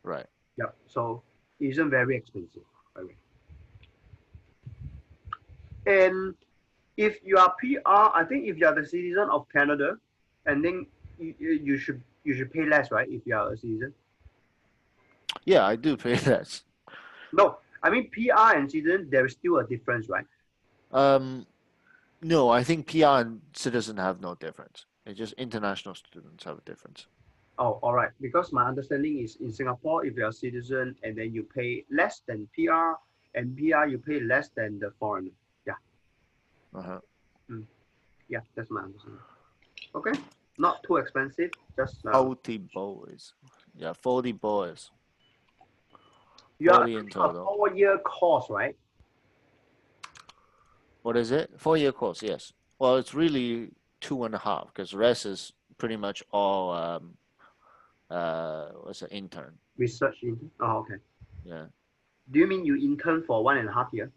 right. Yeah. So it isn't very expensive. Okay. And if you are PR, I think if you are the citizen of Canada, and then you should pay less, right? If you are a citizen. Yeah, I do pay that. No, I mean PR and citizen, there is still a difference, right? Um, no, I think PR and citizen have no difference. It's just international students have a difference. Oh, all right. Because my understanding is in Singapore, if you're a citizen and then you pay less than PR, and PR you pay less than the foreigner. Yeah. Uh-huh. Mm, yeah, that's my understanding. Okay. Not too expensive. Just 40 boys. Yeah, 40 boys. you are 40 in a total. 4 year course, right? What is it? 4-year course, yes. Well, it's really 2.5 because the rest is pretty much all what's an intern. Research into. Oh, okay. Yeah. Do you mean you intern for 1.5 year?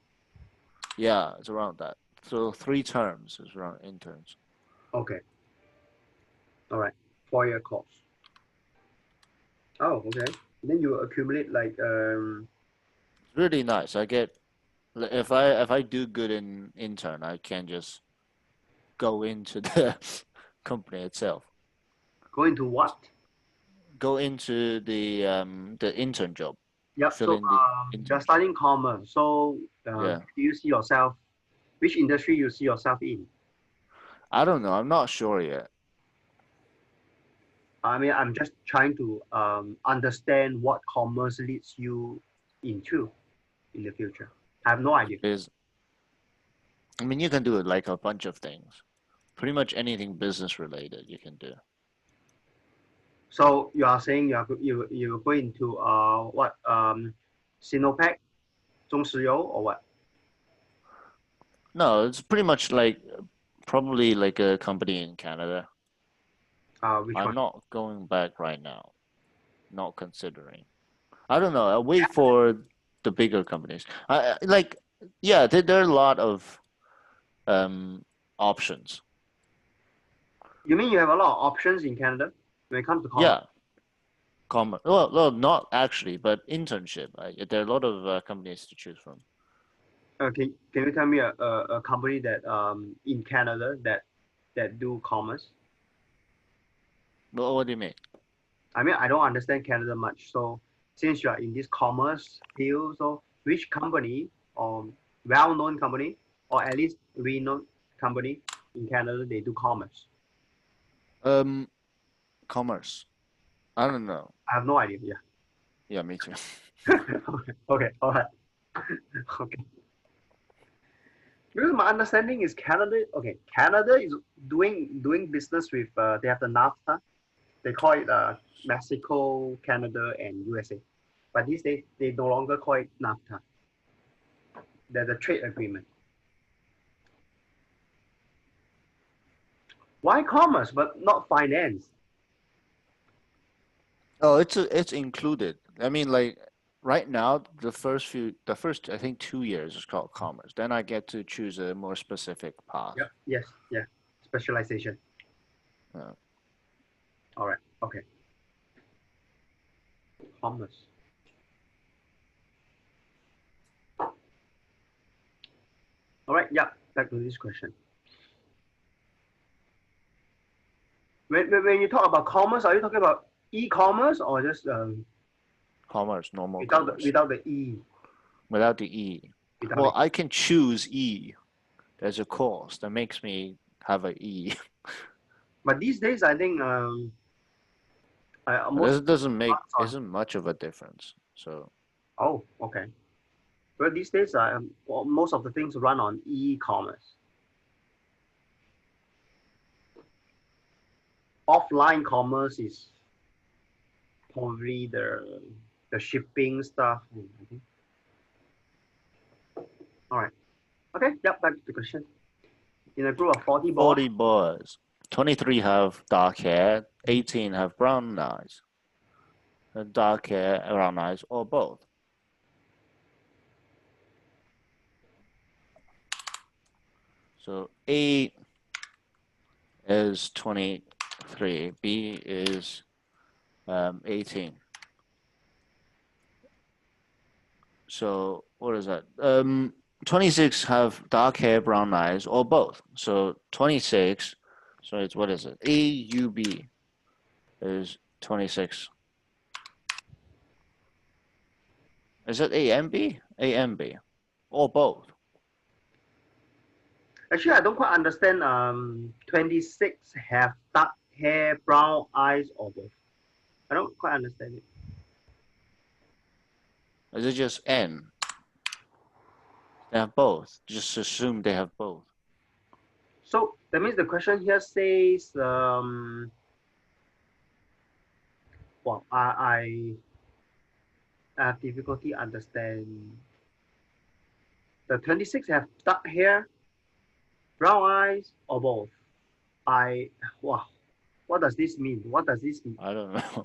Yeah, it's around that. So 3 terms is around interns. Okay. All right. 4 year course. Oh, okay. Then you accumulate like It's really nice. I get if I do good in intern, I can just go into the company itself. go into what? Go into the intern job. Yep. Fill So in the you're intern job. studying commerce. So Yeah. do you see yourself? Which industry you see yourself in? I don't know. I'm not sure yet. I mean, I'm just trying to understand what commerce leads you into in the future. I have no idea. Is I mean you can do it like a bunch of things. Pretty much anything business related you can do. So you are saying you're going to what Sinopec, 中石油 or what? No, it's pretty much like probably like a company in Canada. Which I'm one? not going back right now. Not considering. I don't know. I wait for the bigger companies. Like yeah, there are a lot of um options. You mean you have a lot of options in Canada when it comes to commerce? Yeah, well, not actually, but internship. There are a lot of companies to choose from. Can you tell me a company that in Canada that do commerce? But what do you mean? I mean, I don't understand Canada much. So since you are in this commerce field, so which company or well-known company or at least renowned company in Canada they do commerce? Um, commerce. I don't know. I have no idea. Yeah. Yeah, me too. Okay. Okay. All right. Okay. Because my understanding is Canada. Okay, Canada is doing business with. They have the NAFTA. They call it Mexico, Canada, and USA. But these days they no longer call it NAFTA. They're the trade agreement. Why commerce but not finance? Oh, it's included. I mean, like right now, the first I think 2 years is called commerce. Then I get to choose a more specific path. Yep. Yes. Yeah. Specialization. Uh, All right. Okay. Commerce. All right, yeah, back to this question. When you talk about commerce, are you talking about e-commerce or just Commerce, normal without commerce. without the e? Without the E. Without the Well, e. I can choose E. There's a course that makes me have a E. But these days, I think most This doesn't make runs on. isn't much of a difference. So Oh, okay. Well, these days, well, most of the things run on e-commerce. Offline commerce is probably the shipping stuff. I think. All right. Okay. Yep. Back to the question. In a group of 40 boys, 40 boys. 23 have dark hair, 18 have brown eyes. Dark hair, brown eyes, or both. So A is 23, B is 18. So what is that? 26 have dark hair, brown eyes, or both. So 26, so it's what is it? A U B is 26. Is it A and B? A and B, or both? actually, I don't quite understand. 26 have dark hair, brown eyes, or both. I don't quite understand it. Is it just N? They have both. Just assume they have both. So that means the question here says, well, I have difficulty understand. The 26 have dark hair, brown eyes, or both. Wow, what does this mean? What does this mean? I don't know.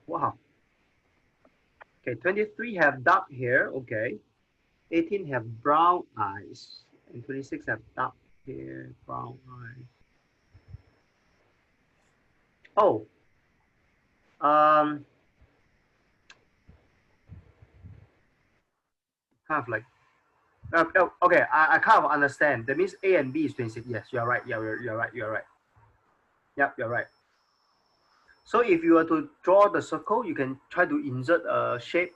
Wow. Okay, 23 have dark hair. Okay, 18 have brown eyes, and 26 have dark hair, brown eyes. Oh, um, kind of like okay, I kind of understand. That means A and B is 26. Yes, you're right. Yeah, you're right. You're right. Yep, you're right. So if you were to draw the circle, you can try to insert a shape.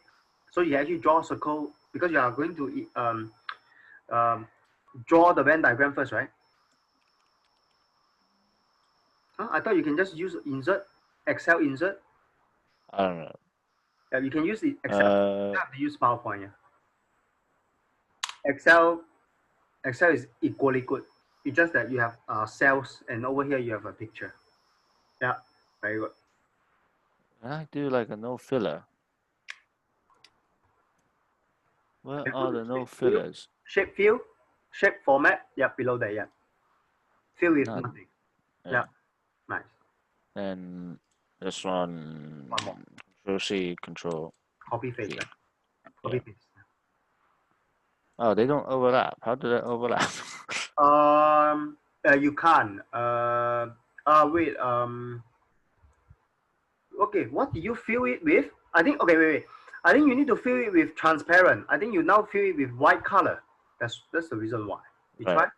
So you actually draw a circle because you are going to um, draw the Venn diagram first, right? Huh? I thought you can just use insert, Excel insert. I don't know. Yeah, you can use the Excel. You Uh, have to use PowerPoint. Yeah. Excel, Excel is equally good. It's just that you have cells, and over here you have a picture. Yeah, very good. I do like a no filler. Where are the no fillers? Shape fill, shape format. Yeah, below there. Yeah, fill with None. nothing. Yeah, Yeah. nice. And this one, One more. Control C, Control Copy paste. V. Right? Copy Yeah. paste. Oh, they don't overlap. How do they overlap? You can't. Wait. Okay. What do you fill it with? I think. Okay. Wait. I think you need to fill it with transparent. I think you now fill it with white color. That's the reason why. You Right. try.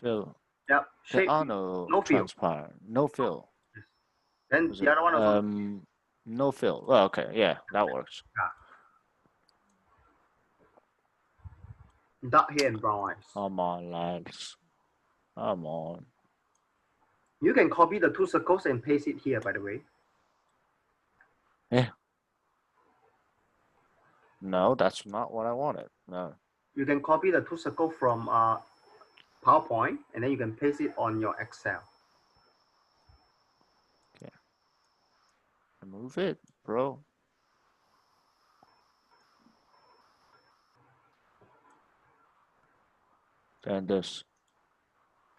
Fill. Yep. There Shape. are no No fill. transparent. No fill. Yes. Then Was the it? other one also. No fill. Well, okay. Yeah, that works. Yeah. Dark hair and brown eyes. Come on, lads. Come on. You can copy the two circles and paste it here. By the way. Yeah. No, that's not what I wanted. No. You can copy the two circles from PowerPoint and then you can paste it on your Excel. Okay. Remove it, bro. And this.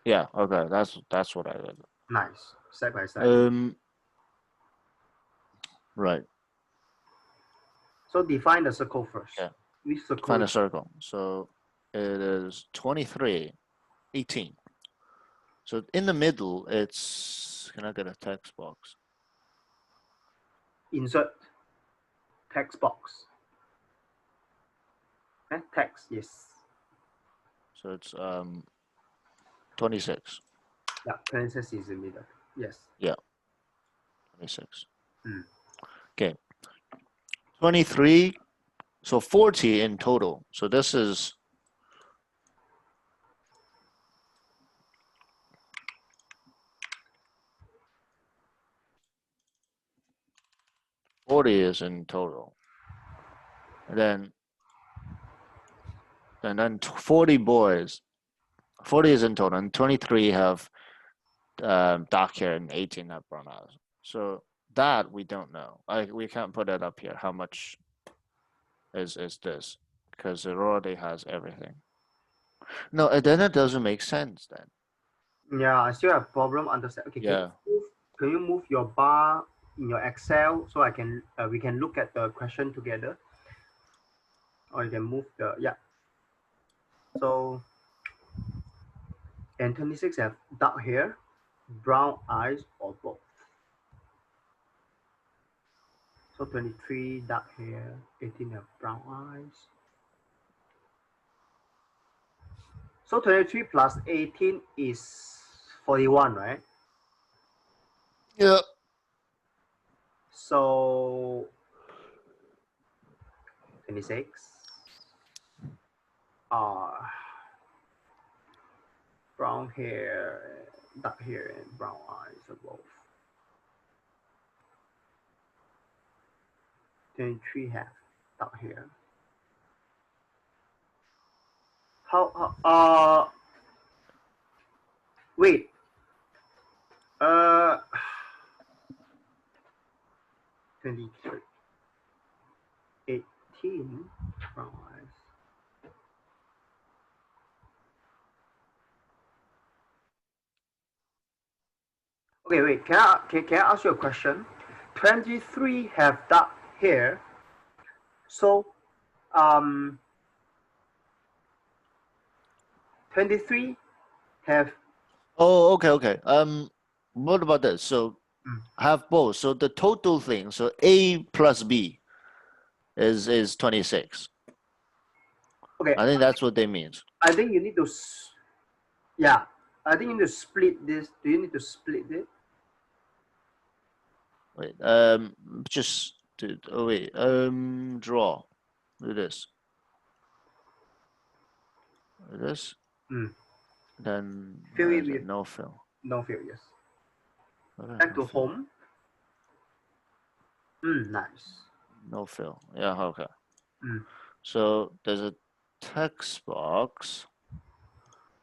Yeah. Okay. That's what I did. Nice. Side by side. Right. So define the circle first. Yeah. Which circle Find is a circle. So it is 23, 18. So in the middle, it's. Can I get a text box? insert text box. Text, yes. So it's 26. Yeah, 26 is in the middle. Yes. Yeah, 26. Mm. Okay, 23. So 40 in total. So this is 40 is in total. And then 40 boys. 40 is in total, and 23 have dark hair and 18 have brown eyes. So that we don't know. We can't put it up here. How much is this? Because it already has everything. No, then it doesn't make sense then. Yeah, I still have problem understand. Okay, Yeah. can you move your bar in your Excel so I can we can look at the question together, or you can move the yeah. So and 26 have dark hair, brown eyes, or both. So 23 dark hair, 18 have brown eyes. So 23 plus 18 is 41, right? Yeah. So 26 are brown hair, dark hair, and brown eyes are both. 23 have dark hair. Wait, uh, 23, 18, brown eyes. Okay, wait, can I ask you a question? 23 have dark hair, so, 23 have, Oh, okay. What about this? So mm, have both. So the total thing. So A plus B is 26. okay, I think that's what they mean. I think you need to, yeah, I think you need to split this. Do you need to split it? Wait. Just wait. Draw. Do this. This. Mm. Then Fill where it is it? with No fill. no fill, yes. Okay, Back no to fill. home. Nice. No fill. Yeah. Okay. Mm. So there's a text box.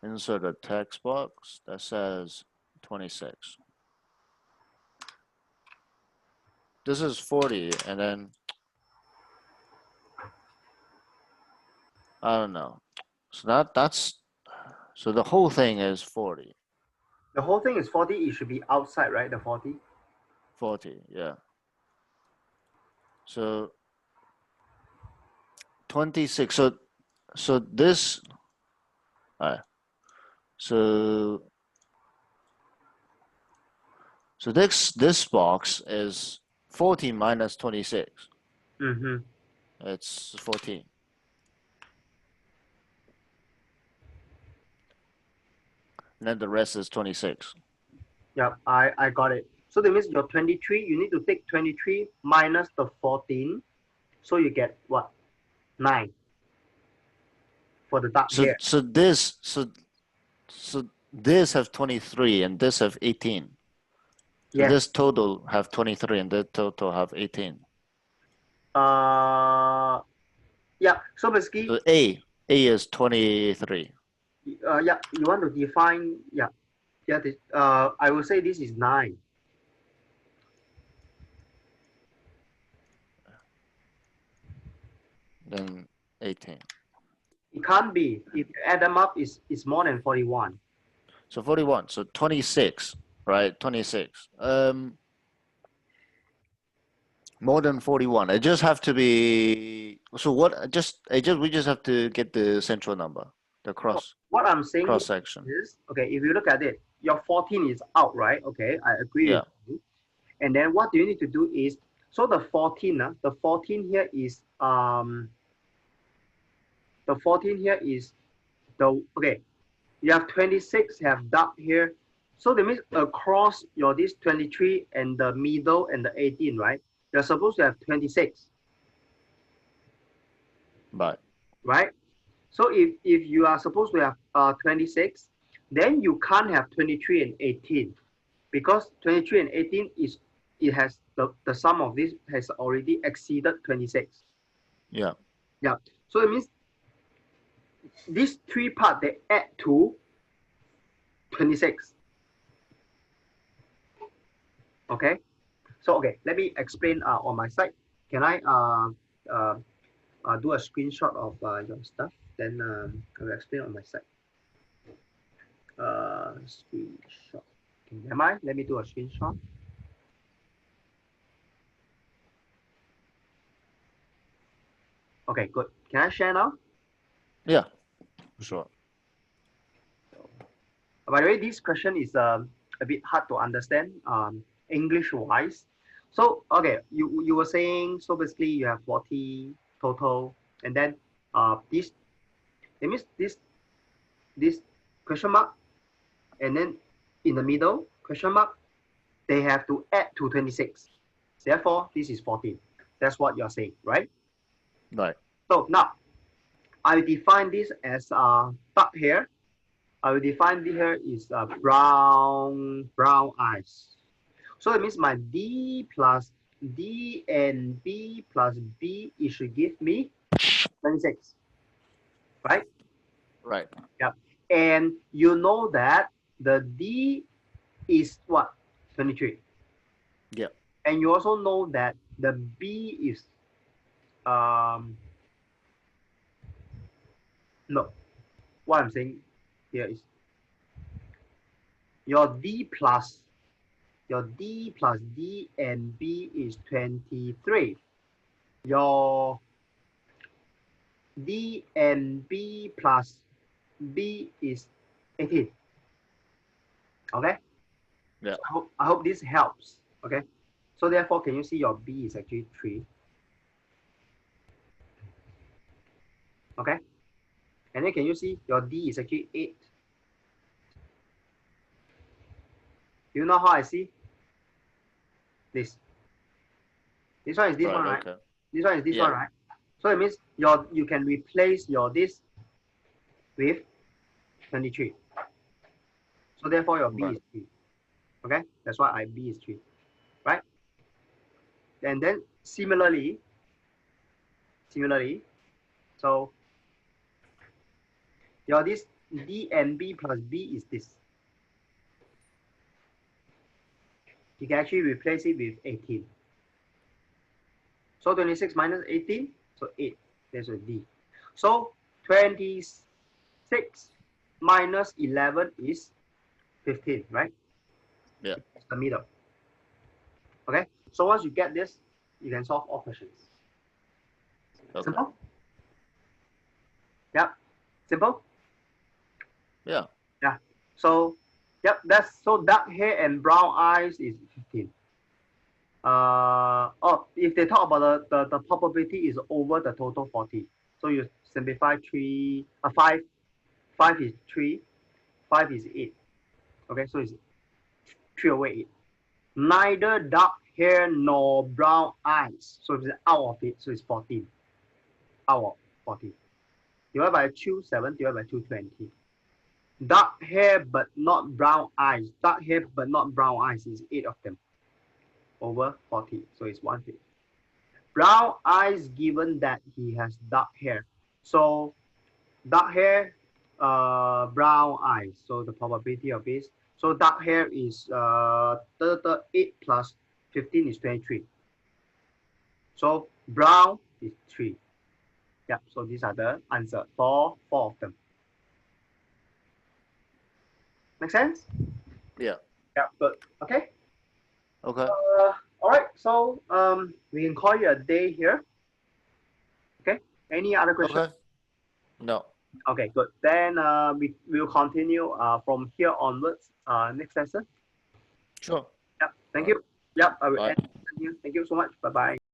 Insert a text box that says 26. This is 40, and then I don't know. So that's so the whole thing is 40. The whole thing is 40. It should be outside, right? The 40. 40, yeah. So 26. So this so this box is 40 minus 26. Mm-hmm. It's 14. And then the rest is 26. Yeah, I got it. So that means your 23, you need to take 23 minus the 14. So you get what? 9 for the dark So hair. so this so this have 23 and this have 18. So Yes. this total have 23 and this total have 18. Uh, yeah. So basically, So A is 23. yeah, you want to define, yeah, yeah. I will say this is 9. Then 18. It can't be. If you add them up, it's more than 41. So 41. So 26, right? 26. More than 41. It just have to be. So what? We just have to get the central number, the So what I'm saying cross section. is, okay, if you look at it, your 14 is out, right? Okay, I agree Yeah. with you. And then what you need to do is, so the 14 here is the 14 here is the, okay, you have 26 have dark here. So that means across your this 23 and the middle and the 18, right? You're supposed to have 26, Right. right? So if you are supposed to have 26, then you can't have 23 and 18 because 23 and 18 is, it has the sum of this has already exceeded 26. Yeah. Yeah. So it means these three parts they add to 26. Okay. So okay, let me explain on my side. Can I uh, do a screenshot of your stuff? Then I will explain on my side. Screenshot. Okay, am I? Let me do a screenshot. Okay, good. Can I share now? Yeah. Sure. By the way, this question is a bit hard to understand English wise. So okay, you were saying, so basically you have 40 total, and then this, it means this question mark, and then in the middle question mark, they have to add to 26. Therefore, this is 14. That's what you're saying, right? Right. So now I define this as dark hair. I will define here is brown eyes. So it means my D plus D and B plus B, it should give me 26, right? Right. Yeah. And you know that the D is what? 23. Yeah. And you also know that the B is no, what I'm saying here is your D plus D and B is 23. Your D and B plus B is 18. Okay. Yeah. So I hope this helps. Okay. So therefore, can you see your B is actually 3? Okay. And then can you see your D is actually 8? You know how I see this? This one is this Right. one, right? Okay. This one is this Yeah. one, right? So it means you can replace your this with 23. So therefore your B Right. is 3. Okay. That's why I B is 3, right? And then similarly, so your this D and B plus B is this. You can actually replace it with 18. So 26 minus 18, so 8. There's a D. So 26 minus 11 is 15, right? Yeah. It's the middle. Okay. So once you get this, you can solve all questions. Okay. Simple? Yeah. Simple? Yeah. Yeah. So, yep, that's so dark hair and brown eyes is 15. Oh, if they talk about the probability is over the total 40. So you simplify 3, 5, 5 is 3, 5 is 8. Okay, so it's 3 over 8. Neither dark hair nor brown eyes. So it's out of it, so it's 14. Out of 14. Divided by 2, 7, divided by 2, 20. Dark hair but not brown eyes. Dark hair but not brown eyes is 8 of them. Over 40, so it's 1/5. Brown eyes given that he has dark hair. So dark hair, brown eyes. So the probability of this. So dark hair is 8 plus 15 is 23. So brown is 3. Yeah, so these are the answer for 4 of them. Make sense? Yeah. Yeah, good. Okay. Okay. All right. So we can call it a day here. Okay. Any other questions? Okay. No. Okay, good. Then we will continue from here onwards next lesson. Sure. Yep. Thank you. Yep. I will Bye. end here. Thank you so much. Bye bye.